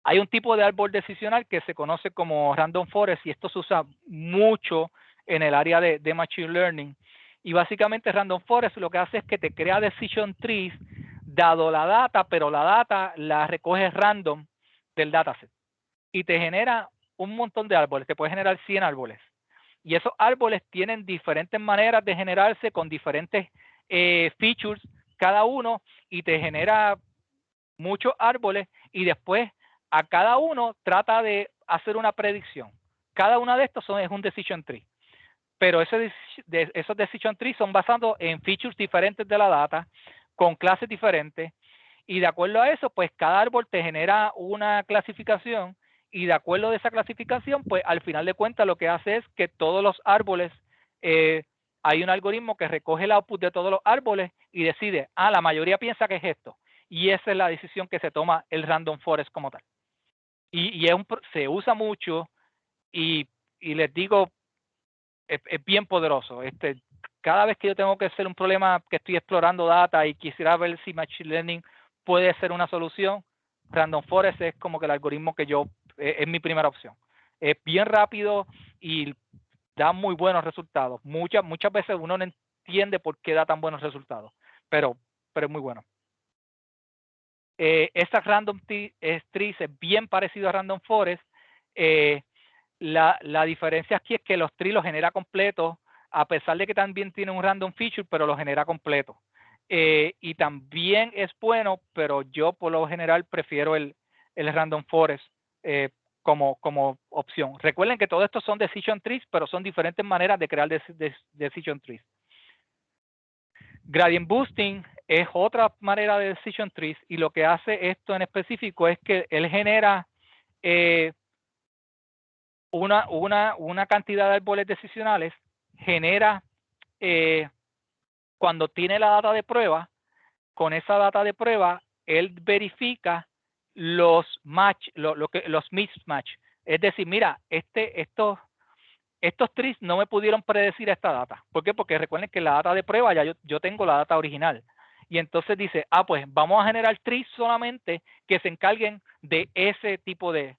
Hay un tipo de árbol decisional que se conoce como Random Forest y esto se usa mucho en el área de Machine Learning. Y básicamente Random Forest lo que hace es que te crea Decision Trees dado la data, pero la data la recoges random del dataset. Y te genera un montón de árboles, te puede generar 100 árboles. Y esos árboles tienen diferentes maneras de generarse con diferentes features cada uno y te genera muchos árboles y después a cada uno trata de hacer una predicción. Cada uno de estos es un decision tree. Pero esos decision trees son basados en features diferentes de la data, con clases diferentes, y de acuerdo a eso, pues cada árbol te genera una clasificación, y de acuerdo a esa clasificación, pues al final de cuentas lo que hace es que todos los árboles, hay un algoritmo que recoge el output de todos los árboles y decide, la mayoría piensa que es esto. Y esa es la decisión que se toma el Random Forest como tal. Y se usa mucho y les digo, es bien poderoso. Cada vez que yo tengo que hacer un problema que estoy explorando data y quisiera ver si Machine Learning puede ser una solución, Random Forest es como que el algoritmo que es mi primera opción. Es bien rápido y da muy buenos resultados. Muchas veces uno no entiende por qué da tan buenos resultados, pero es muy bueno. Esta random trees es bien parecido a random forest. La diferencia aquí es que los trees los genera completos, a pesar de que también tiene un random feature, pero lo genera completo. Y también es bueno, pero yo por lo general prefiero el random forest como opción. Recuerden que todo esto son decision trees, pero son diferentes maneras de crear decision trees. Gradient boosting es otra manera de decision trees, y lo que hace esto en específico es que él genera una cantidad de árboles decisionales, genera cuando tiene la data de prueba. Con esa data de prueba, él verifica los mismatch. Es decir, mira, estos trees no me pudieron predecir esta data. ¿Por qué? Porque recuerden que la data de prueba ya yo tengo la data original. Y entonces dice, pues vamos a generar trees solamente que se encarguen de ese tipo de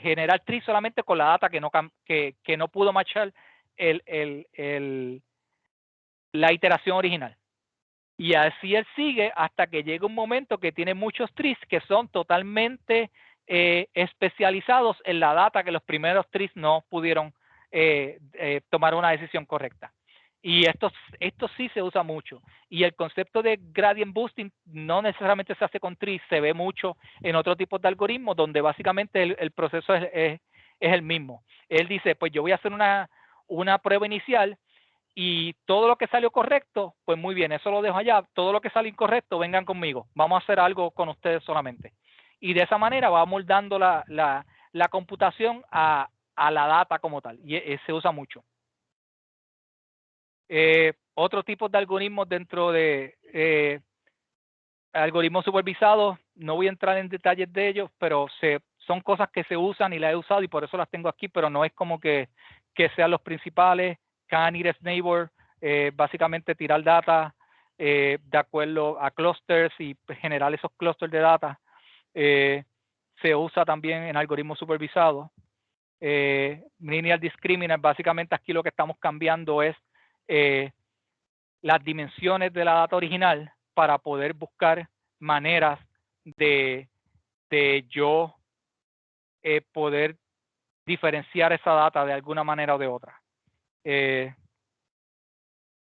generar trees solamente con la data que no pudo matchar la iteración original. Y así él sigue hasta que llega un momento que tiene muchos trees que son totalmente especializados en la data que los primeros trees no pudieron tomar una decisión correcta. Y esto sí se usa mucho. Y el concepto de gradient boosting no necesariamente se hace con trees, se ve mucho en otro tipo de algoritmos donde básicamente el proceso es el mismo. Él dice, pues yo voy a hacer una prueba inicial, y todo lo que salió correcto, pues muy bien, eso lo dejo allá. Todo lo que sale incorrecto, vengan conmigo. Vamos a hacer algo con ustedes solamente. Y de esa manera va moldando la computación a la data como tal. Y se usa mucho. Otro tipo de algoritmos dentro de algoritmos supervisados, no voy a entrar en detalles de ellos, pero son cosas que se usan y las he usado y por eso las tengo aquí, pero no es como que sean los principales. K-nearest neighbor, básicamente tirar data de acuerdo a clusters y generar esos clusters de data. Se usa también en algoritmos supervisados. Linear discriminant, básicamente aquí lo que estamos cambiando es las dimensiones de la data original para poder buscar maneras de yo poder diferenciar esa data de alguna manera o de otra.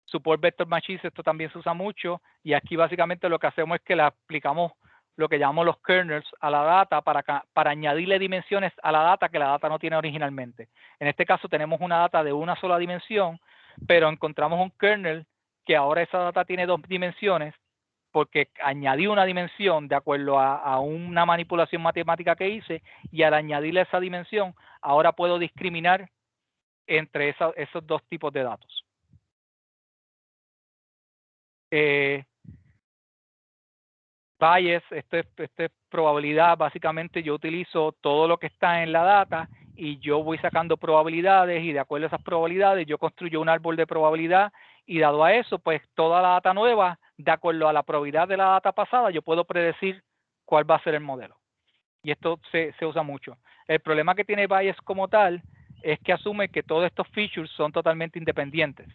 Support vector machines, esto también se usa mucho, y aquí básicamente lo que hacemos es que le aplicamos lo que llamamos los kernels a la data para añadirle dimensiones a la data que la data no tiene originalmente. En este caso tenemos una data de una sola dimensión, pero encontramos un kernel que ahora esa data tiene 2 dimensiones porque añadí una dimensión de acuerdo a una manipulación matemática que hice, y al añadirle esa dimensión ahora puedo discriminar entre esos dos tipos de datos. Bias, esto es probabilidad. Básicamente yo utilizo todo lo que está en la data y yo voy sacando probabilidades, y de acuerdo a esas probabilidades yo construyo un árbol de probabilidad, y dado a eso, pues toda la data nueva, de acuerdo a la probabilidad de la data pasada, yo puedo predecir cuál va a ser el modelo. Y esto se usa mucho. El problema que tiene Bias como tal es que asume que todos estos features son totalmente independientes.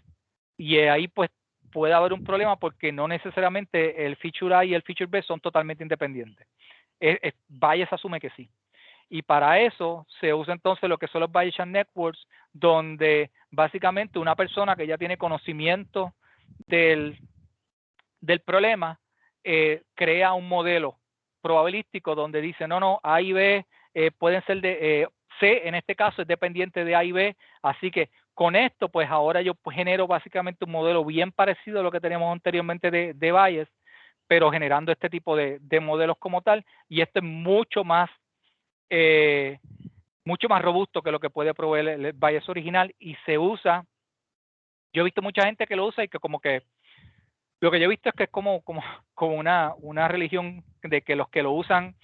Y ahí pues puede haber un problema porque no necesariamente el feature A y el feature B son totalmente independientes. Bayes asume que sí. Y para eso se usa entonces lo que son los Bayesian Networks, donde básicamente una persona que ya tiene conocimiento del problema crea un modelo probabilístico donde dice, no, A y B pueden ser de C, en este caso es dependiente de A y B, así que con esto pues ahora yo genero básicamente un modelo bien parecido a lo que teníamos anteriormente de Bayes, pero generando este tipo de modelos como tal, y esto es mucho más robusto que lo que puede proveer el Bayes original, y se usa. Yo he visto mucha gente que lo usa y que como que lo que yo he visto es que es como una religión de que los que lo usan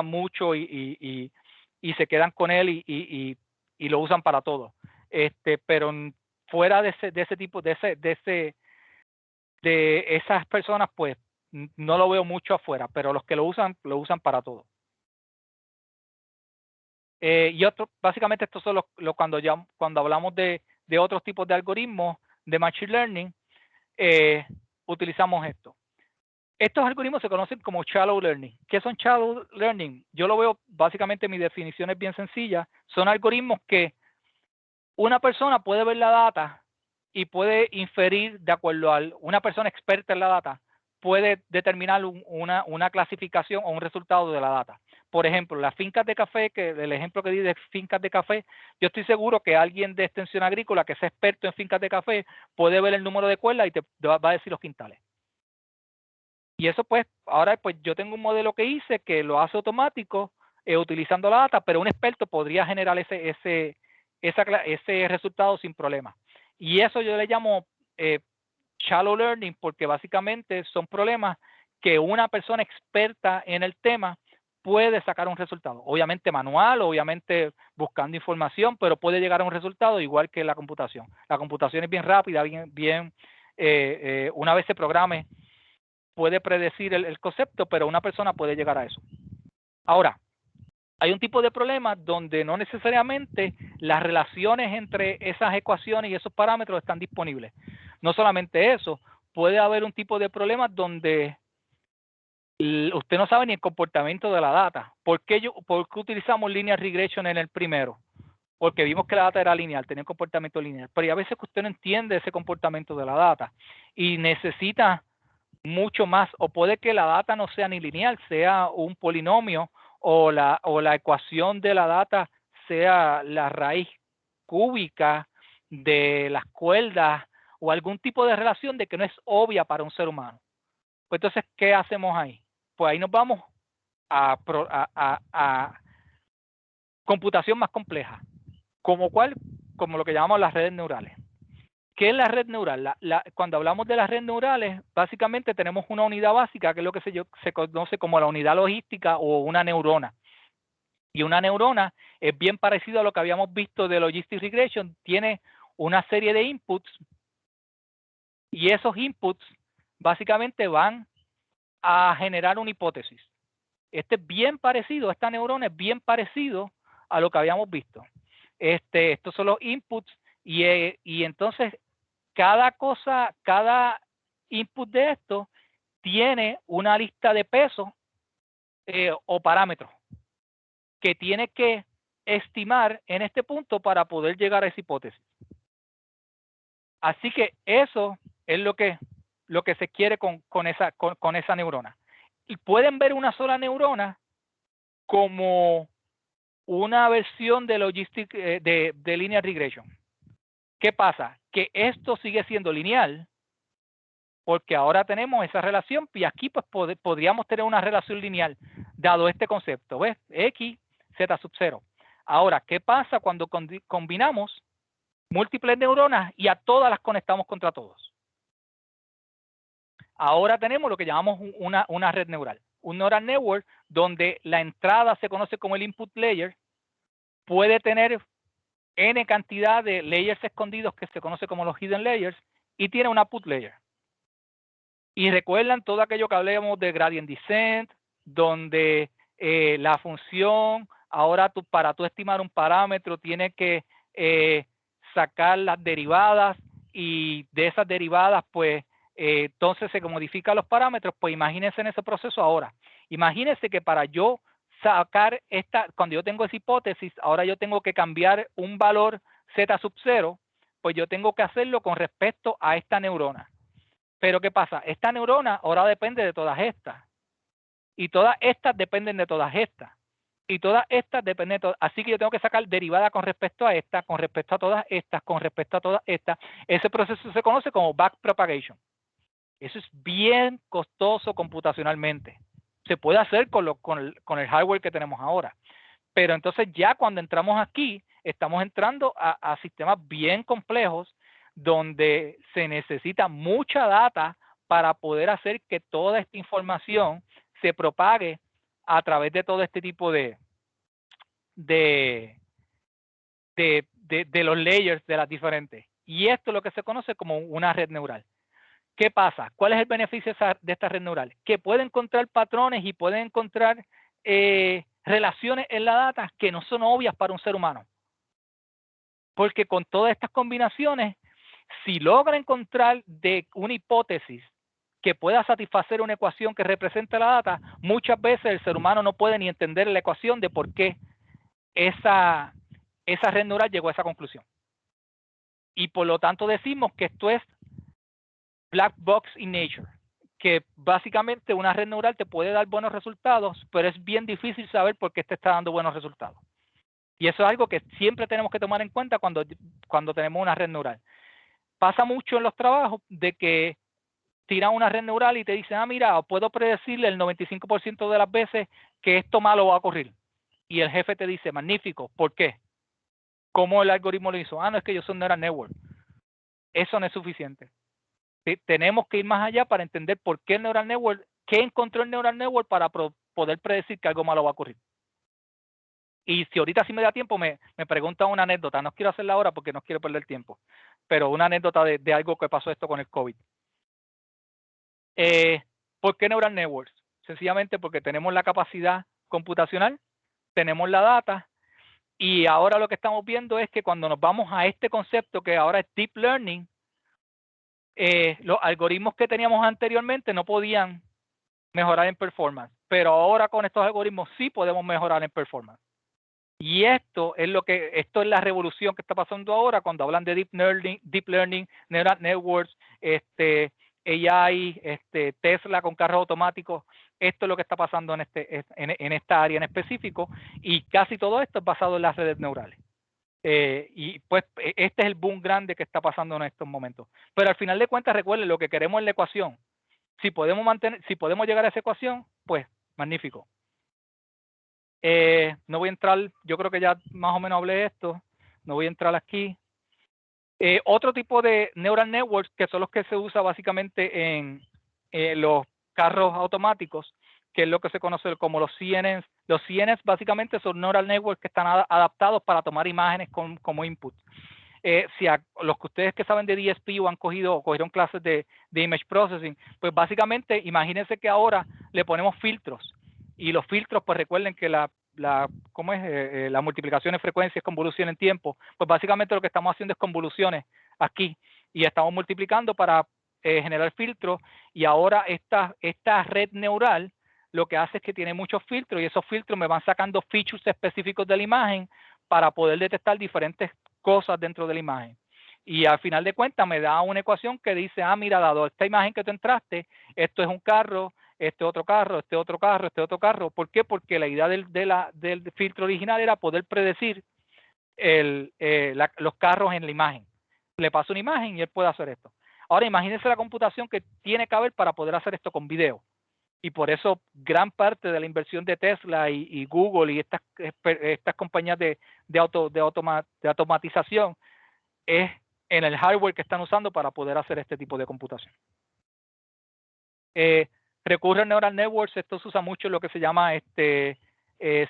mucho y se quedan con él y lo usan para todo. Pero fuera de ese tipo, de esas personas, pues no lo veo mucho afuera, pero los que lo usan para todo. Y básicamente estos son cuando hablamos de otros tipos de algoritmos de Machine Learning, utilizamos esto. Estos algoritmos se conocen como Shallow Learning. ¿Qué son Shallow Learning? Yo lo veo, básicamente mi definición es bien sencilla. Son algoritmos que una persona puede ver la data y puede inferir de acuerdo a una persona experta en la data, puede determinar una clasificación o un resultado de la data. Por ejemplo, las fincas de café, que el ejemplo que di de fincas de café, yo estoy seguro que alguien de extensión agrícola que sea experto en fincas de café puede ver el número de cuerdas y te va a decir los quintales. Y eso pues, ahora pues yo tengo un modelo que hice que lo hace automático utilizando la data, pero un experto podría generar ese resultado sin problema. Y eso yo le llamo shallow learning, porque básicamente son problemas que una persona experta en el tema puede sacar un resultado. Obviamente manual, obviamente buscando información, pero puede llegar a un resultado igual que la computación. La computación es bien rápida, una vez se programe, puede predecir el concepto, pero una persona puede llegar a eso. Ahora, hay un tipo de problema donde no necesariamente las relaciones entre esas ecuaciones y esos parámetros están disponibles. No solamente eso, puede haber un tipo de problema donde usted no sabe ni el comportamiento de la data. ¿Por qué utilizamos linear regression en el primero? Porque vimos que la data era lineal, tenía un comportamiento lineal. Pero hay a veces que usted no entiende ese comportamiento de la data y necesita mucho más, o puede que la data no sea ni lineal, sea un polinomio, o la ecuación de la data sea la raíz cúbica de las cuerdas, o algún tipo de relación de que no es obvia para un ser humano. Pues entonces, ¿qué hacemos ahí? Pues ahí nos vamos a computación más compleja, como lo que llamamos las redes neurales. ¿Qué es la red neural? Cuando hablamos de las redes neurales, básicamente tenemos una unidad básica, que es lo que se conoce como la unidad logística o una neurona. Y una neurona es bien parecido a lo que habíamos visto de Logistic Regression. Tiene una serie de inputs y esos inputs básicamente van a generar una hipótesis. Esta neurona es bien parecido a lo que habíamos visto. Estos son los inputs y entonces cada input de esto tiene una lista de pesos o parámetros que tiene que estimar en este punto para poder llegar a esa hipótesis. Así que eso es lo que se quiere con esa neurona. Y pueden ver una sola neurona como una versión de logistic de linear regression. ¿Qué pasa? Que esto sigue siendo lineal, porque ahora tenemos esa relación y aquí pues podríamos tener una relación lineal dado este concepto, ¿ves? X, Z sub 0. Ahora, ¿qué pasa cuando combinamos múltiples neuronas y a todas las conectamos contra todos? Ahora tenemos lo que llamamos una red neural, un neural network donde la entrada se conoce como el input layer, puede tener n cantidad de layers escondidos que se conoce como los hidden layers y tiene un output layer. Y recuerdan todo aquello que hablamos de gradient descent, donde la función, ahora para tú estimar un parámetro, tienes que sacar las derivadas y de esas derivadas, pues, entonces se modifican los parámetros. Pues imagínense en ese proceso ahora. Imagínense que para yo sacar cuando yo tengo esa hipótesis, ahora yo tengo que cambiar un valor Z sub 0, pues yo tengo que hacerlo con respecto a esta neurona. Pero ¿qué pasa? Esta neurona ahora depende de todas estas. Y todas estas dependen de todas estas. Y todas estas dependen de todas. Así que yo tengo que sacar derivada con respecto a esta, con respecto a todas estas, con respecto a todas estas. Ese proceso se conoce como backpropagation. Eso es bien costoso computacionalmente. Se puede hacer con el hardware que tenemos ahora. Pero entonces ya cuando entramos aquí, estamos entrando a sistemas bien complejos donde se necesita mucha data para poder hacer que toda esta información se propague a través de todo este tipo de los layers de las diferentes. Y esto es lo que se conoce como una red neural. ¿Qué pasa? ¿Cuál es el beneficio de esta red neural? Que puede encontrar patrones y puede encontrar relaciones en la data que no son obvias para un ser humano. Porque con todas estas combinaciones, si logra encontrar de una hipótesis que pueda satisfacer una ecuación que represente la data, muchas veces el ser humano no puede ni entender la ecuación de por qué esa red neural llegó a esa conclusión. Y por lo tanto decimos que esto es black box in nature, que básicamente una red neural te puede dar buenos resultados, pero es bien difícil saber por qué te está dando buenos resultados. Y eso es algo que siempre tenemos que tomar en cuenta cuando tenemos una red neural. Pasa mucho en los trabajos de que tiran una red neural y te dicen, mira, puedo predecirle el 95% de las veces que esto malo va a ocurrir. Y el jefe te dice, magnífico, ¿por qué? ¿Cómo el algoritmo lo hizo? No, es que yo soy un neural network. Eso no es suficiente. Tenemos que ir más allá para entender por qué el neural network, qué encontró el neural network para poder predecir que algo malo va a ocurrir. Y si ahorita sí me da tiempo, me preguntan una anécdota. No quiero hacerla ahora porque no quiero perder tiempo. Pero una anécdota de algo que pasó esto con el COVID. ¿Por qué neural networks? Sencillamente porque tenemos la capacidad computacional, tenemos la data, y ahora lo que estamos viendo es que cuando nos vamos a este concepto que ahora es deep learning, los algoritmos que teníamos anteriormente no podían mejorar en performance, pero ahora con estos algoritmos sí podemos mejorar en performance. Y esto es la revolución que está pasando ahora cuando hablan de deep learning, neural networks, AI, Tesla con carros automáticos. Esto es lo que está pasando en esta área en específico, y casi todo esto es basado en las redes neurales. Y pues este es el boom grande que está pasando en estos momentos. Pero al final de cuentas, recuerden, lo que queremos es la ecuación. Si podemos llegar a esa ecuación, pues magnífico. No voy a entrar, yo creo que ya más o menos hablé de esto, no voy a entrar aquí. Otro tipo de neural networks, que son los que se usa básicamente en los carros automáticos, que es lo que se conoce como los CNNs. Los CNNs básicamente son neural networks que están adaptados para tomar imágenes como input. Los que ustedes que saben de DSP o cogieron clases de image processing, pues básicamente imagínense que ahora le ponemos filtros, y los filtros, pues recuerden que la multiplicación en frecuencia es convolución en tiempo. Pues básicamente lo que estamos haciendo es convoluciones aquí, y estamos multiplicando para generar filtros, y ahora esta red neural lo que hace es que tiene muchos filtros, y esos filtros me van sacando features específicos de la imagen para poder detectar diferentes cosas dentro de la imagen. Y al final de cuentas me da una ecuación que dice, mira, dado esta imagen que tú entraste, esto es un carro, este otro carro, este otro carro, este otro carro. ¿Por qué? Porque la idea del filtro original era poder predecir los carros en la imagen. Le paso una imagen y él puede hacer esto. Ahora imagínense la computación que tiene que haber para poder hacer esto con video. Y por eso gran parte de la inversión de Tesla y Google y estas compañías de automatización es en el hardware que están usando para poder hacer este tipo de computación. Recurren neural networks, esto se usa mucho en lo que se llama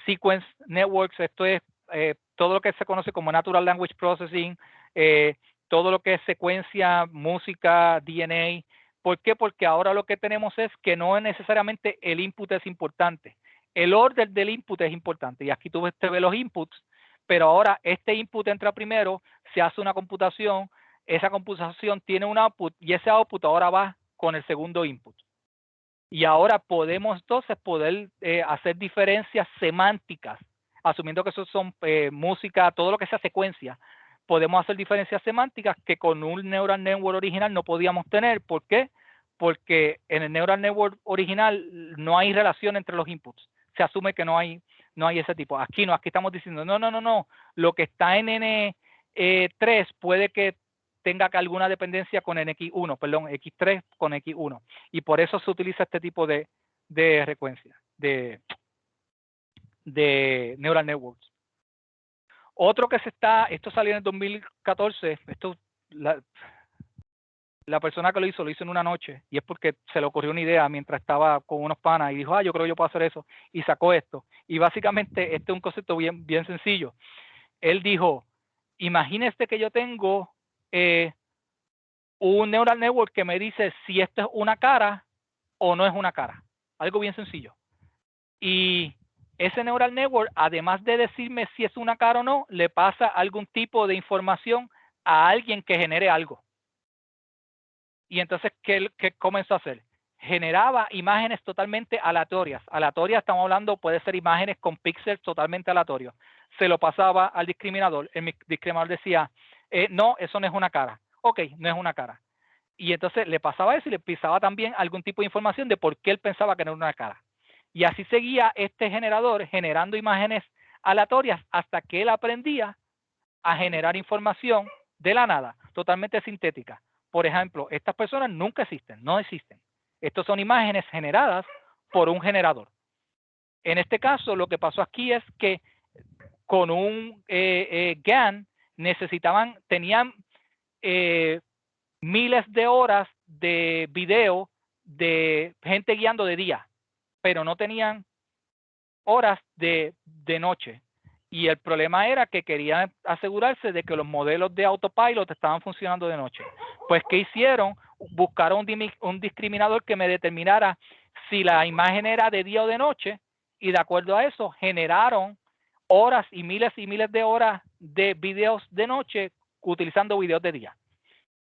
sequence networks. Esto es todo lo que se conoce como natural language processing, todo lo que es secuencia, música, DNA. ¿Por qué? Porque ahora lo que tenemos es que no es necesariamente el input es importante, el orden del input es importante. Y aquí tú ves los inputs, pero ahora este input entra primero, se hace una computación, esa computación tiene un output, y ese output ahora va con el segundo input. Y ahora podemos entonces hacer diferencias semánticas, asumiendo que eso son música, todo lo que sea secuencia. Podemos hacer diferencias semánticas que con un neural network original no podíamos tener. ¿Por qué? Porque en el neural network original no hay relación entre los inputs. Se asume que no hay ese tipo. Aquí no, aquí estamos diciendo, no. Lo que está en N3 puede que tenga alguna dependencia con X1, perdón, X3 con X1. Y por eso se utiliza este tipo de frecuencia, de neural networks. Otro que esto salió en el 2014, la persona que lo hizo en una noche, y es porque se le ocurrió una idea mientras estaba con unos panas y dijo, yo creo que yo puedo hacer eso, y sacó esto. Y básicamente este es un concepto bien sencillo. Él dijo, imagínese que yo tengo un neural network que me dice si esto es una cara o no es una cara. Algo bien sencillo. Y ese neural network, además de decirme si es una cara o no, le pasa algún tipo de información a alguien que genere algo. Y entonces, ¿qué comenzó a hacer? Generaba imágenes totalmente aleatorias. Aleatorias, estamos hablando, puede ser imágenes con píxeles totalmente aleatorios. Se lo pasaba al discriminador. El discriminador decía, no, eso no es una cara. Ok, no es una cara. Y entonces le pasaba eso y le pisaba también algún tipo de información de por qué él pensaba que no era una cara. Y así seguía este generador generando imágenes aleatorias hasta que él aprendía a generar información de la nada, totalmente sintética. Por ejemplo, estas personas nunca existen, no existen. Estas son imágenes generadas por un generador. En este caso, lo que pasó aquí es que con un GAN tenían miles de horas de video de gente guiando de día, pero no tenían horas de noche. Y el problema era que querían asegurarse de que los modelos de autopilot estaban funcionando de noche. Pues, ¿qué hicieron? Buscaron un discriminador que me determinara si la imagen era de día o de noche, y de acuerdo a eso generaron horas y miles de horas de videos de noche utilizando videos de día.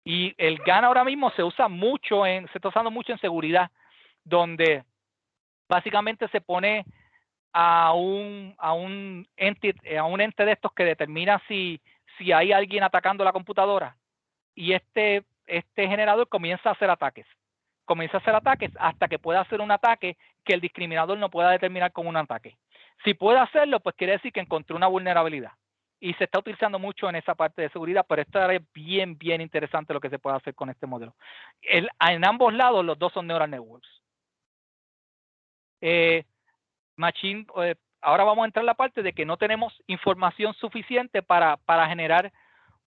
Y el GAN ahora mismo se usa mucho se está usando mucho en seguridad, donde básicamente se pone a un ente de estos que determina si hay alguien atacando la computadora, y este generador comienza a hacer ataques hasta que pueda hacer un ataque que el discriminador no pueda determinar como un ataque. Si puede hacerlo, pues quiere decir que encontró una vulnerabilidad, y se está utilizando mucho en esa parte de seguridad, pero esto es bien interesante lo que se puede hacer con este modelo. En ambos lados, los dos son neural networks. Ahora vamos a entrar en la parte de que no tenemos información suficiente para generar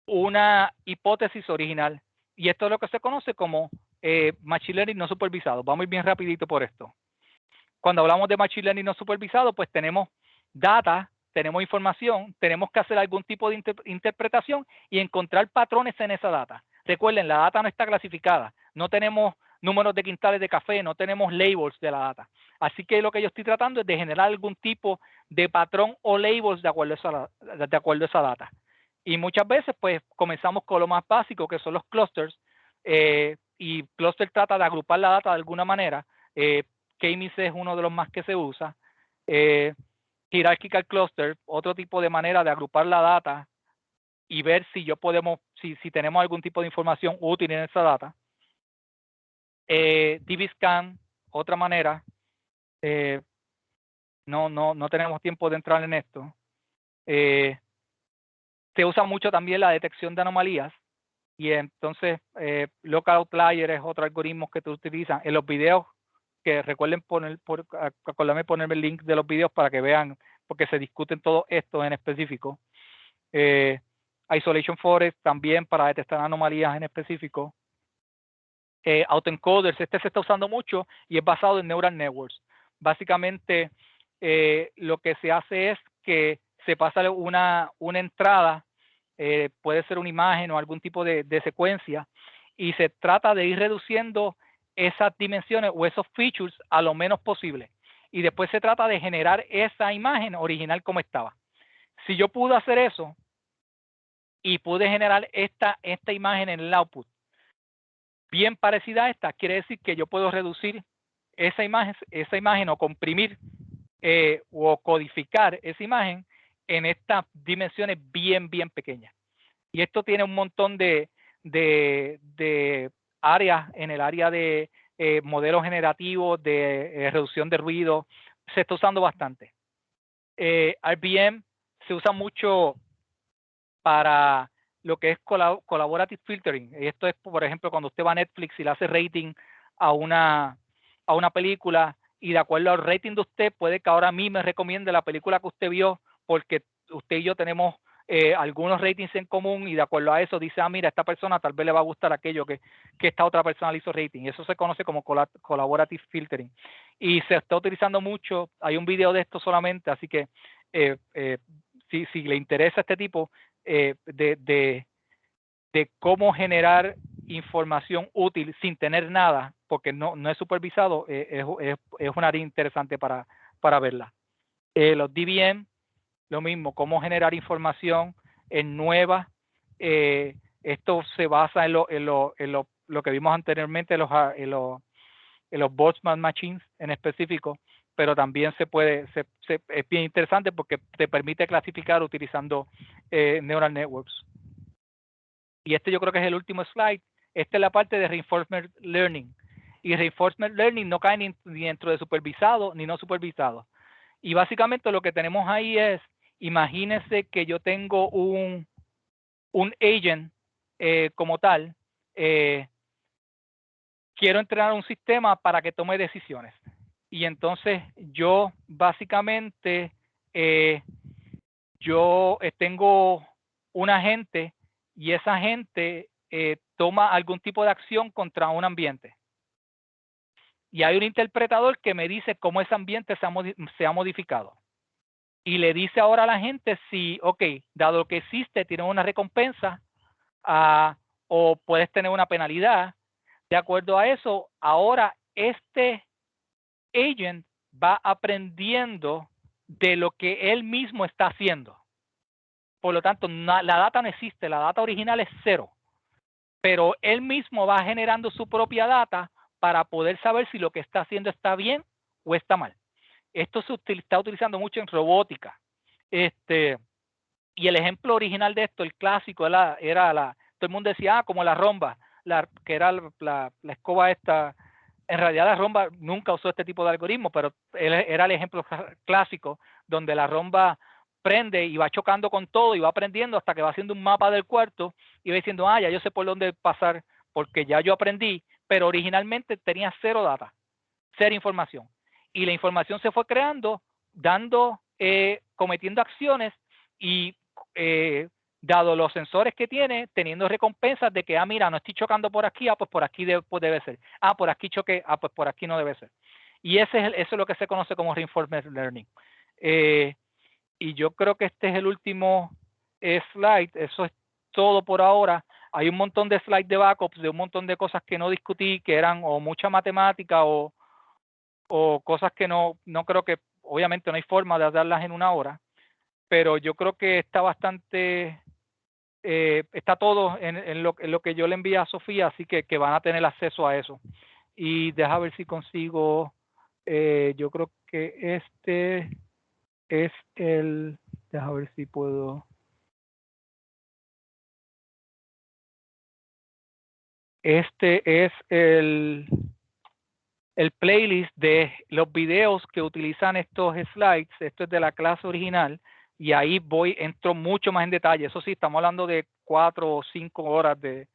una hipótesis original, y esto es lo que se conoce como Machine Learning no supervisado. Vamos a ir bien rapidito por esto. Cuando hablamos de Machine Learning no supervisado, pues tenemos data, tenemos información, tenemos que hacer algún tipo de interpretación y encontrar patrones en esa data. Recuerden, la data no está clasificada, no tenemos números de quintales de café, no tenemos labels de la data. Así que lo que yo estoy tratando es de generar algún tipo de patrón o labels de acuerdo a esa data. Y muchas veces pues comenzamos con lo más básico, que son los clusters, y cluster trata de agrupar la data de alguna manera. K-means es uno de los más que se usa. Hierarchical cluster, otro tipo de manera de agrupar la data y ver si si tenemos algún tipo de información útil en esa data. DBScan, otra manera. No tenemos tiempo de entrar en esto. Se usa mucho también la detección de anomalías, y entonces Local Outlier es otro algoritmo que se utilizan en los videos, que recuerden acordarme ponerme el link de los videos para que vean, porque se discuten todo esto en específico. Isolation Forest también para detectar anomalías en específico. Autoencoders, se está usando mucho y es basado en neural networks. Básicamente lo que se hace es que se pasa una entrada, puede ser una imagen o algún tipo de secuencia, y se trata de ir reduciendo esas dimensiones o esos features a lo menos posible, y después se trata de generar esa imagen original como estaba. Si yo pude hacer eso y pude generar esta imagen en el output bien parecida a esta, quiere decir que yo puedo reducir esa imagen o comprimir o codificar esa imagen en estas dimensiones bien pequeñas. Y esto tiene un montón de áreas en el área de modelos generativos, de reducción de ruido. Se está usando bastante. RBM se usa mucho para lo que es collaborative filtering. Esto es, por ejemplo, cuando usted va a Netflix y le hace rating a una película, y de acuerdo al rating de usted, puede que ahora a mí me recomiende la película que usted vio, porque usted y yo tenemos algunos ratings en común, y de acuerdo a eso dice, mira, a esta persona tal vez le va a gustar aquello que esta otra persona le hizo rating. Y eso se conoce como collaborative filtering. Y se está utilizando mucho. Hay un video de esto solamente, así que si le interesa este tipo de cómo generar información útil sin tener nada, porque no es supervisado, es una área interesante para verla. Los DBM, lo mismo, cómo generar información en nuevas. Esto se basa en lo que vimos anteriormente, en los Boltzmann Machines en específico, pero también es bien interesante porque te permite clasificar utilizando Neural Networks. Y yo creo que es el último slide. Esta es la parte de Reinforcement Learning. Y Reinforcement Learning no cae ni dentro de supervisado ni no supervisado. Y básicamente lo que tenemos ahí es, imagínense que yo tengo un agent como tal. Quiero entrenar un sistema para que tome decisiones. Y entonces yo básicamente tengo un agente y esa agente toma algún tipo de acción contra un ambiente. Y hay un interpretador que me dice cómo ese ambiente se ha modificado. Y le dice ahora a la gente si, ok, dado que existe, tiene una recompensa o puedes tener una penalidad. De acuerdo a eso, ahora este agent va aprendiendo de lo que él mismo está haciendo. Por lo tanto, la data no existe, la data original es 0. Pero él mismo va generando su propia data para poder saber si lo que está haciendo está bien o está mal. Esto se está utilizando mucho en robótica. Y el ejemplo original de esto, el clásico, todo el mundo decía, como la romba, que era la escoba esta. En realidad la romba nunca usó este tipo de algoritmo, pero era el ejemplo clásico donde la romba prende y va chocando con todo y va aprendiendo hasta que va haciendo un mapa del cuarto y va diciendo, ya yo sé por dónde pasar porque ya yo aprendí, pero originalmente tenía 0 data, 0 información. Y la información se fue creando, cometiendo acciones y dado los sensores que tiene, teniendo recompensas de que, mira, no estoy chocando por aquí, pues por aquí debe ser. Por aquí choqué, pues por aquí no debe ser. Y eso es lo que se conoce como Reinforcement Learning. Y yo creo que este es el último slide. Eso es todo por ahora. Hay un montón de slides de backups, de un montón de cosas que no discutí, que eran o mucha matemática o cosas que no creo que, obviamente no hay forma de darlas en una hora, pero yo creo que está bastante... está todo en lo que yo le envié a Sofía, así que van a tener acceso a eso. Y deja ver si consigo, yo creo que este es deja ver si puedo. Este es el playlist de los videos que utilizan estos slides. Esto es de la clase original. Y ahí entro mucho más en detalle. Eso sí, estamos hablando de 4 o 5 horas de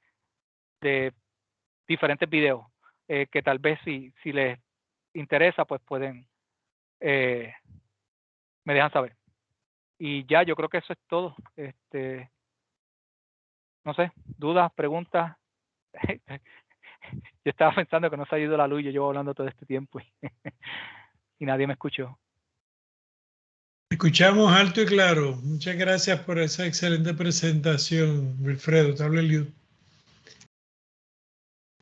diferentes videos que tal vez si les interesa, pues pueden, me dejan saber. Y ya, yo creo que eso es todo. No sé, dudas, preguntas. Yo estaba pensando que no se ha ido la luz, yo llevo hablando todo este tiempo y nadie me escuchó.
Escuchamos alto y claro. Muchas gracias por esa excelente presentación, Wilfredo. Te habla Eliud.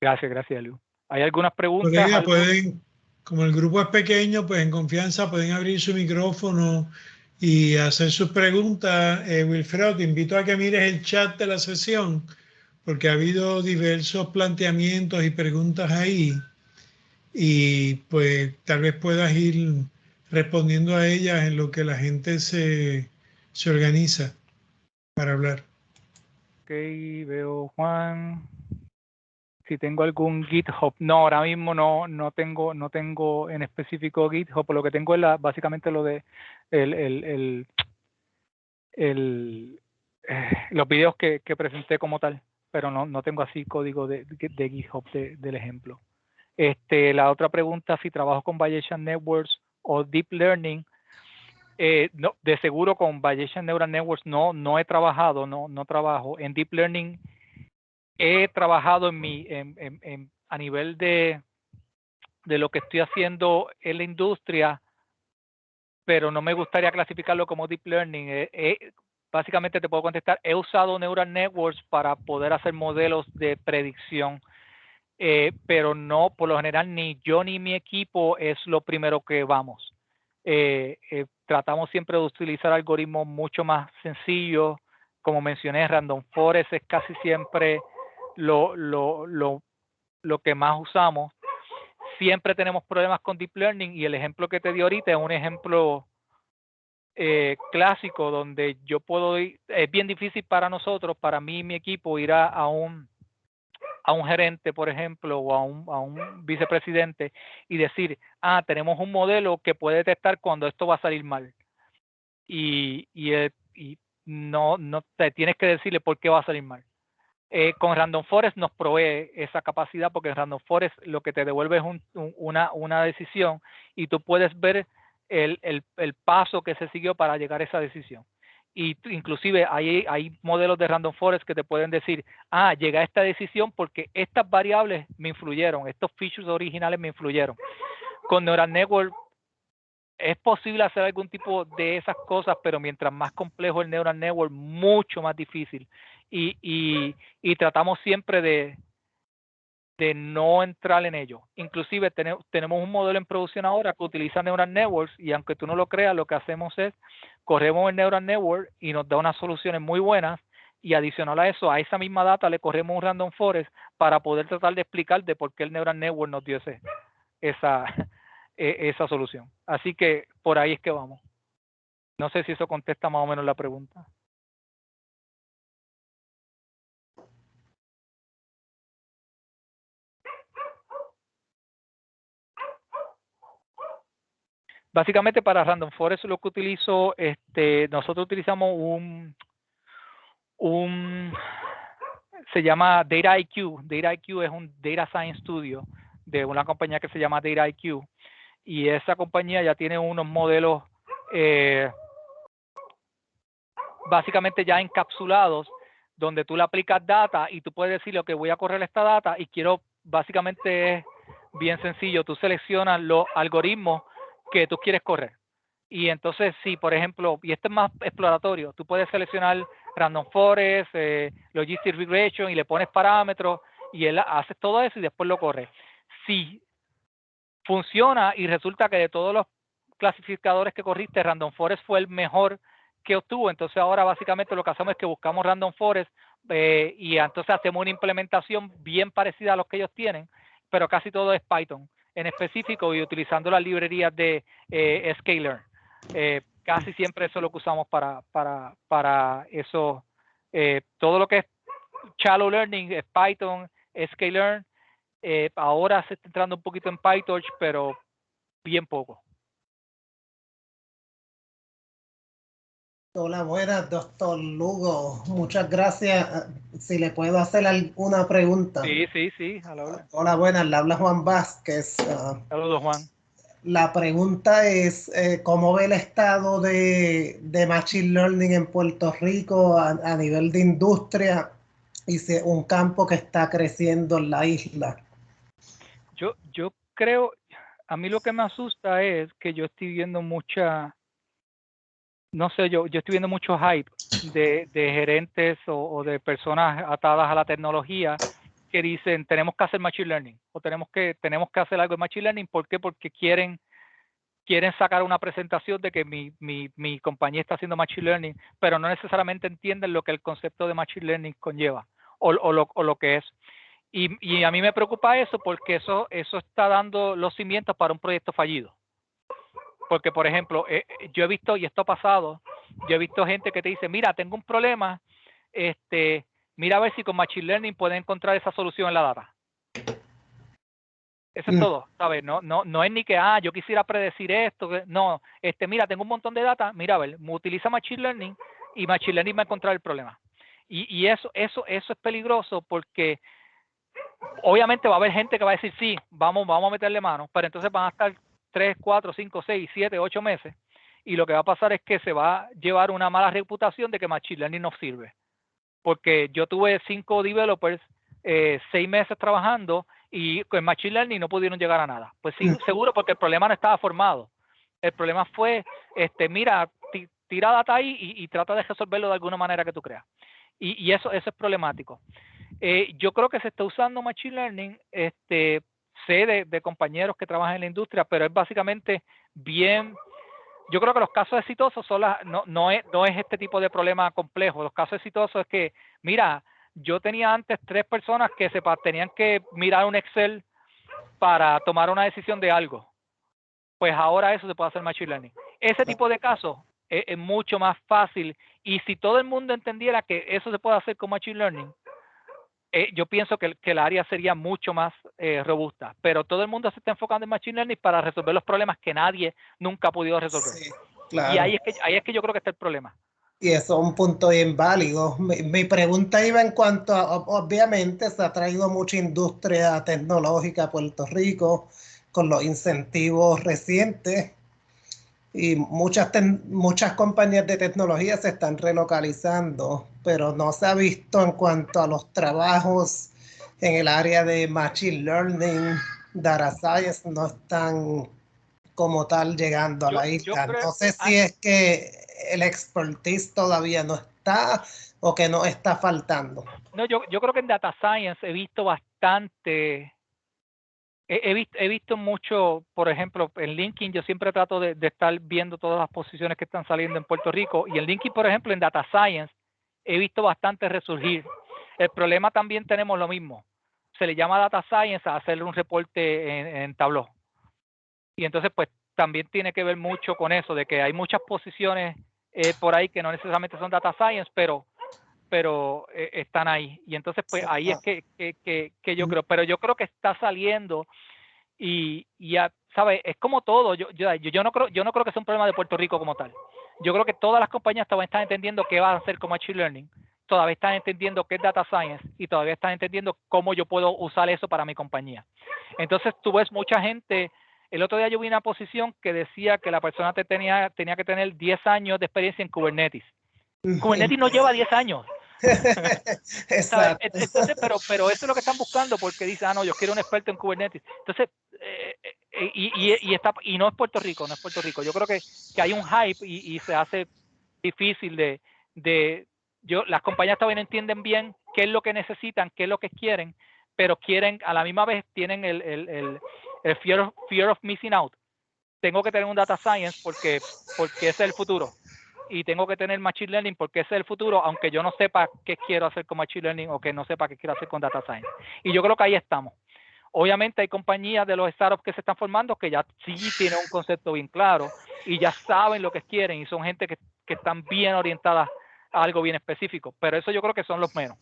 Gracias, Eliud. ¿Hay algunas preguntas?
Pueden, como el grupo es pequeño, pues en confianza pueden abrir su micrófono y hacer sus preguntas. Wilfredo, te invito a que mires el chat de la sesión, porque ha habido diversos planteamientos y preguntas ahí. Y pues tal vez puedas ir respondiendo a ellas en lo que la gente se organiza para hablar.
Ok, veo Juan. Si tengo algún GitHub. No, ahora mismo no tengo en específico GitHub. Lo que tengo es básicamente lo de los videos que presenté como tal, pero no tengo así código de GitHub del ejemplo. La otra pregunta, si trabajo con Bayesian Networks o Deep Learning, no, de seguro con Bayesian Neural Networks no he trabajado, no trabajo. En Deep Learning he trabajado a nivel de lo que estoy haciendo en la industria, pero no me gustaría clasificarlo como Deep Learning. Básicamente te puedo contestar, he usado Neural Networks para poder hacer modelos de predicción, pero no, por lo general, ni yo ni mi equipo es lo primero que vamos. tratamos siempre de utilizar algoritmos mucho más sencillos. Como mencioné, Random Forest es casi siempre lo que más usamos. Siempre tenemos problemas con Deep Learning y el ejemplo que te di ahorita es un ejemplo clásico donde yo puedo ir, es bien difícil para nosotros, para mí y mi equipo, ir a un gerente, por ejemplo, o a un vicepresidente y decir, tenemos un modelo que puede detectar cuando esto va a salir mal. Y no te tienes que decirle por qué va a salir mal. Con Random Forest nos provee esa capacidad, porque en Random Forest lo que te devuelve es una decisión y tú puedes ver el paso que se siguió para llegar a esa decisión. Y inclusive hay modelos de Random Forest que te pueden decir, llegué a esta decisión porque estas variables me influyeron, estos features originales me influyeron. Con Neural Network es posible hacer algún tipo de esas cosas, pero mientras más complejo el Neural Network, mucho más difícil. Y tratamos siempre de no entrar en ello. Inclusive tenemos un modelo en producción ahora que utiliza Neural Networks y aunque tú no lo creas, lo que hacemos es corremos el Neural Network y nos da unas soluciones muy buenas y adicional a eso, a esa misma data le corremos un Random Forest para poder tratar de explicar de por qué el Neural Network nos dio esa solución. Así que por ahí es que vamos. No sé si eso contesta más o menos la pregunta. Básicamente para Random Forest lo que utilizo, nosotros utilizamos se llama Data IQ. Data IQ es un Data Science Studio de una compañía que se llama Data IQ. Y esa compañía ya tiene unos modelos básicamente ya encapsulados, donde tú le aplicas data y tú puedes decirle que voy a correr esta data y quiero, básicamente es bien sencillo, tú seleccionas los algoritmos que tú quieres correr. Y entonces, si por ejemplo, y esto es más exploratorio, tú puedes seleccionar Random Forest, Logistic Regression y le pones parámetros y él hace todo eso y después lo corre. Si funciona y resulta que de todos los clasificadores que corriste, Random Forest fue el mejor que obtuvo, entonces ahora básicamente lo que hacemos es que buscamos Random Forest y entonces hacemos una implementación bien parecida a los que ellos tienen, pero casi todo es Python en específico y utilizando las librerías de Sklearn. Casi siempre eso es lo que usamos para eso. Todo lo que es Shallow Learning es Python, Sklearn. Ahora se está entrando un poquito en PyTorch, pero bien poco.
Hola, buenas, doctor Lugo. Muchas gracias. Si le puedo hacer alguna pregunta.
Sí.
Hola, buenas, le habla Juan Vázquez.
Saludos, Juan.
La pregunta es, ¿cómo ve el estado de Machine Learning en Puerto Rico a nivel de industria y si es un campo que está creciendo en la isla?
Yo creo, a mí lo que me asusta es que yo estoy viendo yo estoy viendo mucho hype de gerentes o de personas atadas a la tecnología que dicen tenemos que hacer Machine Learning o tenemos que hacer algo de Machine Learning. ¿Por qué? Porque quieren sacar una presentación de que mi compañía está haciendo Machine Learning, pero no necesariamente entienden lo que el concepto de Machine Learning conlleva o lo que es. Y a mí me preocupa eso porque eso está dando los cimientos para un proyecto fallido. Porque, por ejemplo, yo he visto, y esto ha pasado, yo he visto gente que te dice, mira, tengo un problema, mira a ver si con Machine Learning pueden encontrar esa solución en la data. Eso es todo, ¿sabes? No es ni que, yo quisiera predecir esto. No, mira, tengo un montón de data, mira, a ver, utiliza Machine Learning y Machine Learning va a encontrar el problema. Y eso es peligroso porque obviamente va a haber gente que va a decir, sí, vamos a meterle mano, pero entonces van a estar 3, 4, 5, 6, 7, 8 meses y lo que va a pasar es que se va a llevar una mala reputación de que Machine Learning no sirve. Porque yo tuve 5 developers 6 meses trabajando y con Machine Learning no pudieron llegar a nada. Pues sí, seguro porque el problema no estaba formado. El problema fue, mira, tira data ahí y trata de resolverlo de alguna manera que tú creas. Y eso es problemático. Yo creo que se está usando Machine Learning, sé de compañeros que trabajan en la industria, pero es básicamente bien yo creo que los casos exitosos son no es este tipo de problema complejo. Los casos exitosos es que, mira, yo tenía antes 3 personas que tenían que mirar un Excel para tomar una decisión de algo. Pues ahora eso se puede hacer Machine Learning. Ese tipo de casos es mucho más fácil, y si todo el mundo entendiera que eso se puede hacer con Machine Learning, yo pienso que el área sería mucho más robusta, pero todo el mundo se está enfocando en Machine Learning para resolver los problemas que nadie nunca ha podido resolver.
Sí, claro.
Y ahí es que yo creo que está el problema.
Y eso es un punto bien válido. Mi pregunta iba en cuanto a, obviamente, se ha traído mucha industria tecnológica a Puerto Rico con los incentivos recientes, y muchas compañías de tecnología se están relocalizando, pero no se ha visto en cuanto a los trabajos en el área de Machine Learning, Data Science, no están como tal llegando a la isla. No sé si es que el expertise todavía no está o que no está faltando.
No, yo creo que en Data Science he visto bastante. He visto mucho, por ejemplo, en LinkedIn yo siempre trato de estar viendo todas las posiciones que están saliendo en Puerto Rico, y en LinkedIn, por ejemplo, en Data Science he visto bastante resurgir. El problema también tenemos lo mismo. Se le llama Data Science a hacerle un reporte en Tableau. Y entonces pues también tiene que ver mucho con eso, de que hay muchas posiciones por ahí que no necesariamente son Data Science, pero están ahí. Y entonces pues ahí es que yo creo, pero yo creo que está saliendo, y ya sabes, es como todo. Yo no creo que sea un problema de Puerto Rico como tal. Yo creo que todas las compañías todavía están entendiendo qué van a hacer con Machine Learning, todavía están entendiendo qué es Data Science, y todavía están entendiendo cómo yo puedo usar eso para mi compañía. Entonces tú ves mucha gente. El otro día yo vi una posición que decía que la persona tenía que tener 10 años de experiencia en Kubernetes. Kubernetes no lleva 10 años.
Exacto.
Entonces, pero eso es lo que están buscando, porque dice, no, yo quiero un experto en Kubernetes. Entonces, y no es Puerto Rico, no es Puerto Rico. Yo creo que hay un hype, y se hace difícil las compañías todavía no entienden bien qué es lo que necesitan, qué es lo que quieren, pero quieren, a la misma vez tienen el fear of missing out. Tengo que tener un data science porque ese es el futuro, y tengo que tener machine learning porque ese es el futuro, aunque yo no sepa qué quiero hacer con machine learning o que no sepa qué quiero hacer con data science. Y yo creo que ahí estamos. Obviamente hay compañías de los startups que se están formando que ya sí tienen un concepto bien claro y ya saben lo que quieren, y son gente que están bien orientadas a algo bien específico, pero eso yo creo que son los menos.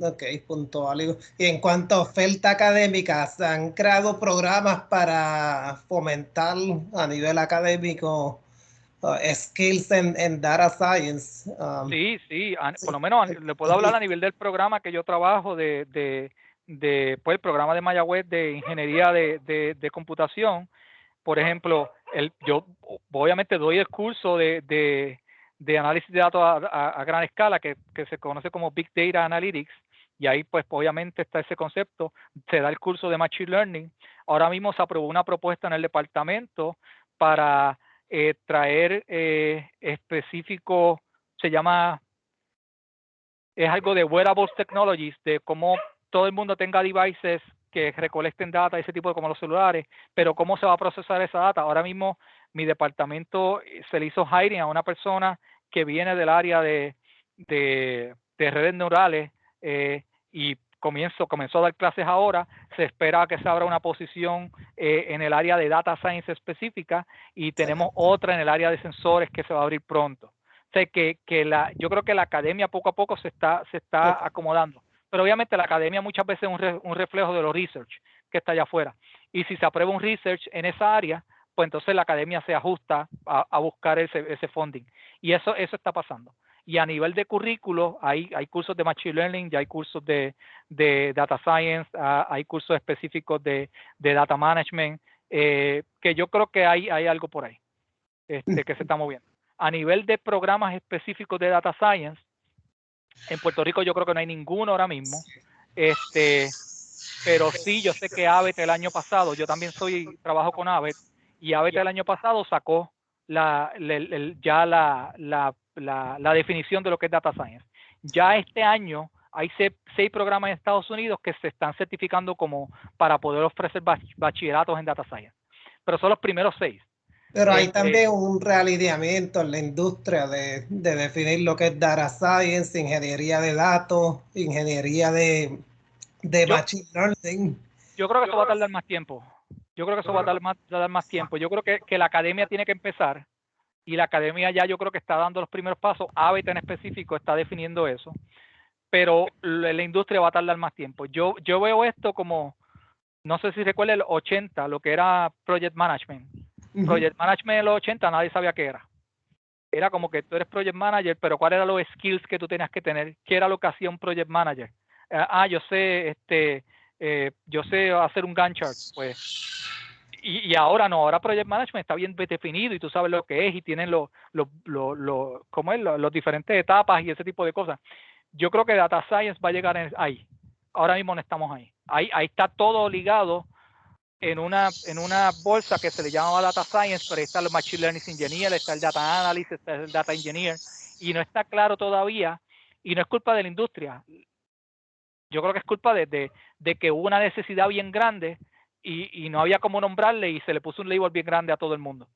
Ok, punto válido. Y en cuanto a oferta académica, ¿se han creado programas para fomentar a nivel académico skills en data science?
Sí, por lo menos le puedo hablar a nivel del programa que yo trabajo pues el programa de Mayagüez de ingeniería de computación. Por ejemplo, yo obviamente doy el curso de análisis de datos a gran escala, que se conoce como Big Data Analytics, y ahí pues obviamente está ese concepto. Se da el curso de Machine Learning. Ahora mismo se aprobó una propuesta en el departamento para traer específico, es algo de wearables technologies, de cómo todo el mundo tenga devices que recolecten data, ese tipo de como los celulares, pero cómo se va a procesar esa data. Ahora mismo mi departamento se le hizo hiring a una persona que viene del área de redes neurales, y comenzó a dar clases ahora. Se espera que se abra una posición en el área de data science específica, y tenemos otra en el área de sensores que se va a abrir pronto. O sea, yo creo que la academia poco a poco se está acomodando, pero obviamente la academia muchas veces es un reflejo de los research que está allá afuera, y si se aprueba un research en esa área, pues entonces la academia se ajusta a buscar ese funding, y eso está pasando. Y a nivel de currículo hay cursos de Machine Learning, ya hay cursos de Data Science, hay cursos específicos de Data Management, que yo creo que hay algo por ahí que se está moviendo. A nivel de programas específicos de Data Science, en Puerto Rico yo creo que no hay ninguno ahora mismo, pero sí, yo sé que AVET el año pasado, yo también trabajo con AVET, y AVET el año pasado sacó la definición de lo que es Data Science. Ya este año hay 6 programas en Estados Unidos que se están certificando como para poder ofrecer bachilleratos en Data Science, pero son los primeros 6.
Pero hay también un realineamiento en la industria de definir lo que es data science, ingeniería de datos, ingeniería de machine learning.
Yo creo que eso va a tardar más tiempo. Yo creo que eso va a tardar más tiempo. Yo creo que la academia tiene que empezar, y la academia ya yo creo que está dando los primeros pasos. Abbott en específico está definiendo eso, pero la industria va a tardar más tiempo. Yo veo esto como, no sé si recuerda el 80, lo que era Project Management. Project Management en los 80 nadie sabía qué era. Era como que tú eres Project Manager, pero ¿cuáles eran los skills que tú tenías que tener? ¿Qué era lo que hacía un Project Manager? Yo sé hacer un Gantt chart, pues. Y ahora no, ahora Project Management está bien definido y tú sabes lo que es y tienen los diferentes etapas y ese tipo de cosas. Yo creo que Data Science va a llegar ahí. Ahora mismo no estamos ahí. Ahí está todo ligado en una bolsa que se le llama Data Science, pero ahí está el Machine Learning Engineer, está el Data Analyst, está el Data Engineer, y no está claro todavía, y no es culpa de la industria. Yo creo que es culpa de que hubo una necesidad bien grande y no había cómo nombrarle y se le puso un label bien grande a todo el mundo.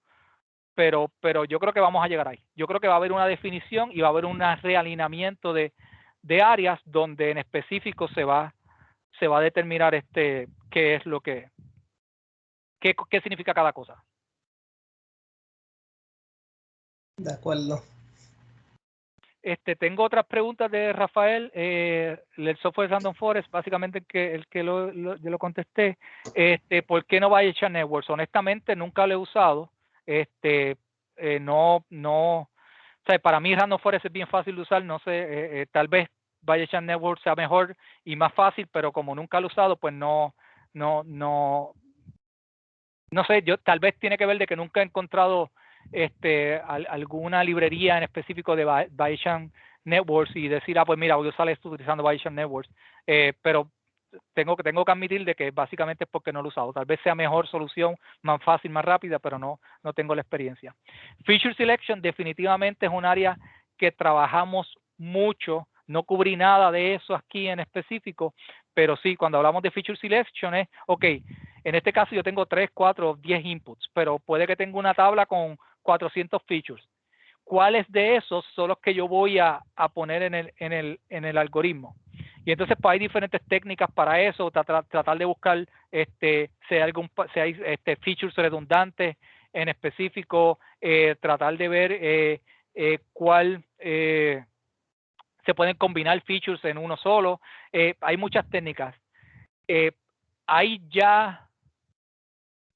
Pero yo creo que vamos a llegar ahí. Yo creo que va a haber una definición y va a haber un realineamiento de áreas donde en específico se va a determinar qué es lo que qué significa cada cosa.
De acuerdo.
Tengo otras preguntas de Rafael. El software de Random Forest, básicamente el que yo lo contesté. ¿Por qué no Bayesian Networks? Honestamente, nunca lo he usado. O sea, para mí Random Forest es bien fácil de usar. No sé, tal vez Bayesian Networks sea mejor y más fácil, pero como nunca lo he usado, pues no sé. Yo tal vez tiene que ver de que nunca he encontrado alguna librería en específico de Bayesian Networks y decir, pues mira, voy a usar esto utilizando Bayesian Networks, pero tengo que admitir de que básicamente es porque no lo he usado. Tal vez sea mejor solución, más fácil, más rápida, pero no tengo la experiencia. Feature Selection definitivamente es un área que trabajamos mucho. No cubrí nada de eso aquí en específico, pero sí, cuando hablamos de Feature Selection es, ok, en este caso yo tengo 3, 4, 10 inputs, pero puede que tenga una tabla con 400 features. ¿Cuáles de esos son los que yo voy a poner en el algoritmo? Y entonces pues hay diferentes técnicas para eso, tratar de buscar si hay features redundantes en específico, tratar de ver cuál se pueden combinar features en uno solo. Hay muchas técnicas. Hay ya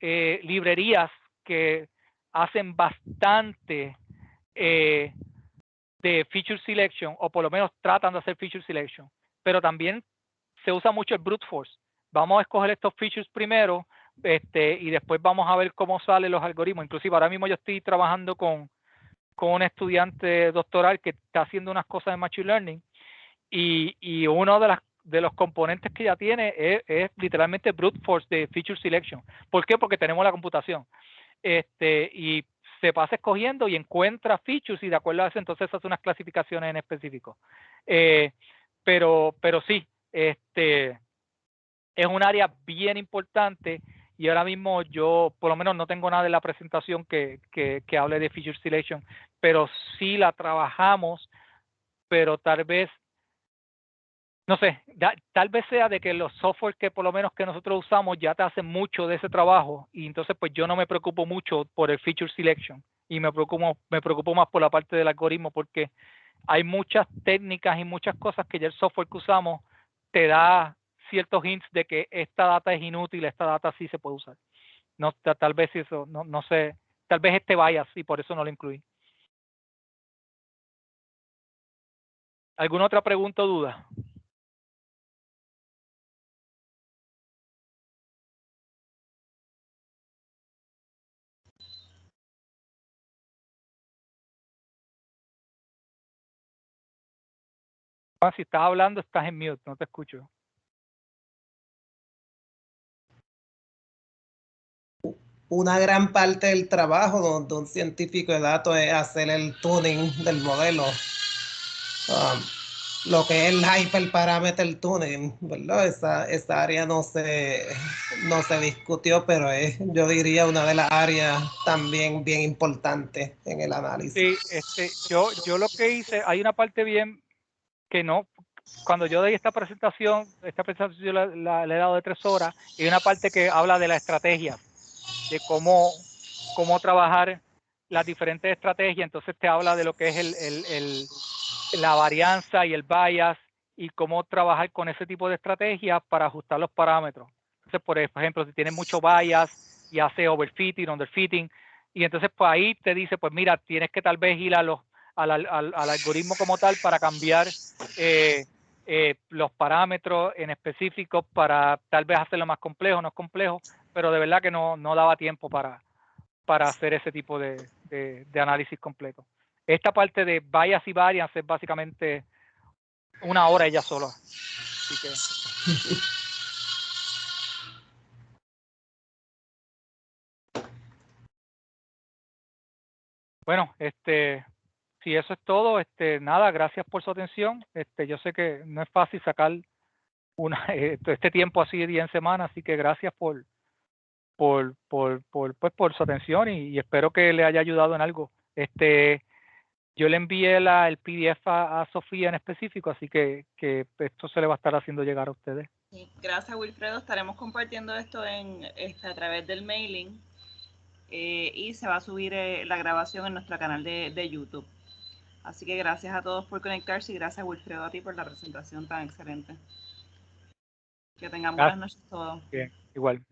librerías que hacen bastante de feature selection, o por lo menos tratan de hacer feature selection, pero también se usa mucho el brute force. Vamos a escoger estos features primero y después vamos a ver cómo salen los algoritmos. Inclusive ahora mismo yo estoy trabajando con un estudiante doctoral que está haciendo unas cosas de machine learning y uno de los componentes que ya tiene es literalmente brute force de feature selection. ¿Por qué? Porque tenemos la computación. Y se pasa escogiendo y encuentra features y de acuerdo a eso entonces hace unas clasificaciones en específico. Pero sí, es un área bien importante y ahora mismo yo por lo menos no tengo nada en la presentación que hable de feature selection, pero sí la trabajamos, pero tal vez no sé, tal vez sea de que los software que por lo menos que nosotros usamos ya te hacen mucho de ese trabajo y entonces pues yo no me preocupo mucho por el feature selection y me preocupo más por la parte del algoritmo porque hay muchas técnicas y muchas cosas que ya el software que usamos te da ciertos hints de que esta data es inútil, esta data sí se puede usar. No, tal vez eso, no sé, tal vez bias y por eso no lo incluí. ¿Alguna otra pregunta o duda? Si estás hablando, estás en mute, no te escucho.
Una gran parte del trabajo de un científico de datos es hacer el tuning del modelo. lo que es el hyperparameter tuning, ¿verdad? Esa área no se discutió, pero es, yo diría, una de las áreas también bien importantes en el análisis.
Sí, yo lo que hice, hay una parte bien que no, cuando yo doy esta presentación yo le he dado de 3 horas, y hay una parte que habla de la estrategia, de cómo trabajar las diferentes estrategias. Entonces te habla de lo que es la varianza y el bias, y cómo trabajar con ese tipo de estrategias para ajustar los parámetros. Entonces, por ejemplo, si tienes mucho bias y hace overfitting, underfitting, y entonces pues ahí te dice, pues mira, tienes que tal vez ir al algoritmo como tal para cambiar los parámetros en específico, para tal vez hacerlo más complejo, no es complejo, pero de verdad que no daba tiempo para hacer ese tipo de análisis completo. Esta parte de bias y variance es básicamente 1 hora ella sola. Así que, sí. Bueno, si eso es todo, nada, gracias por su atención. Yo sé que no es fácil sacar este tiempo así de día en semana, así que gracias por su atención, y espero que le haya ayudado en algo. Yo le envié el PDF a Sofía en específico, así que esto se le va a estar haciendo llegar a ustedes.
Sí, gracias, Wilfredo. Estaremos compartiendo esto a través del mailing, y se va a subir la grabación en nuestro canal de YouTube. Así que gracias a todos por conectarse, y gracias, Wilfredo, a ti por la presentación tan excelente. Que tengan buenas noches todos.
Bien, igual.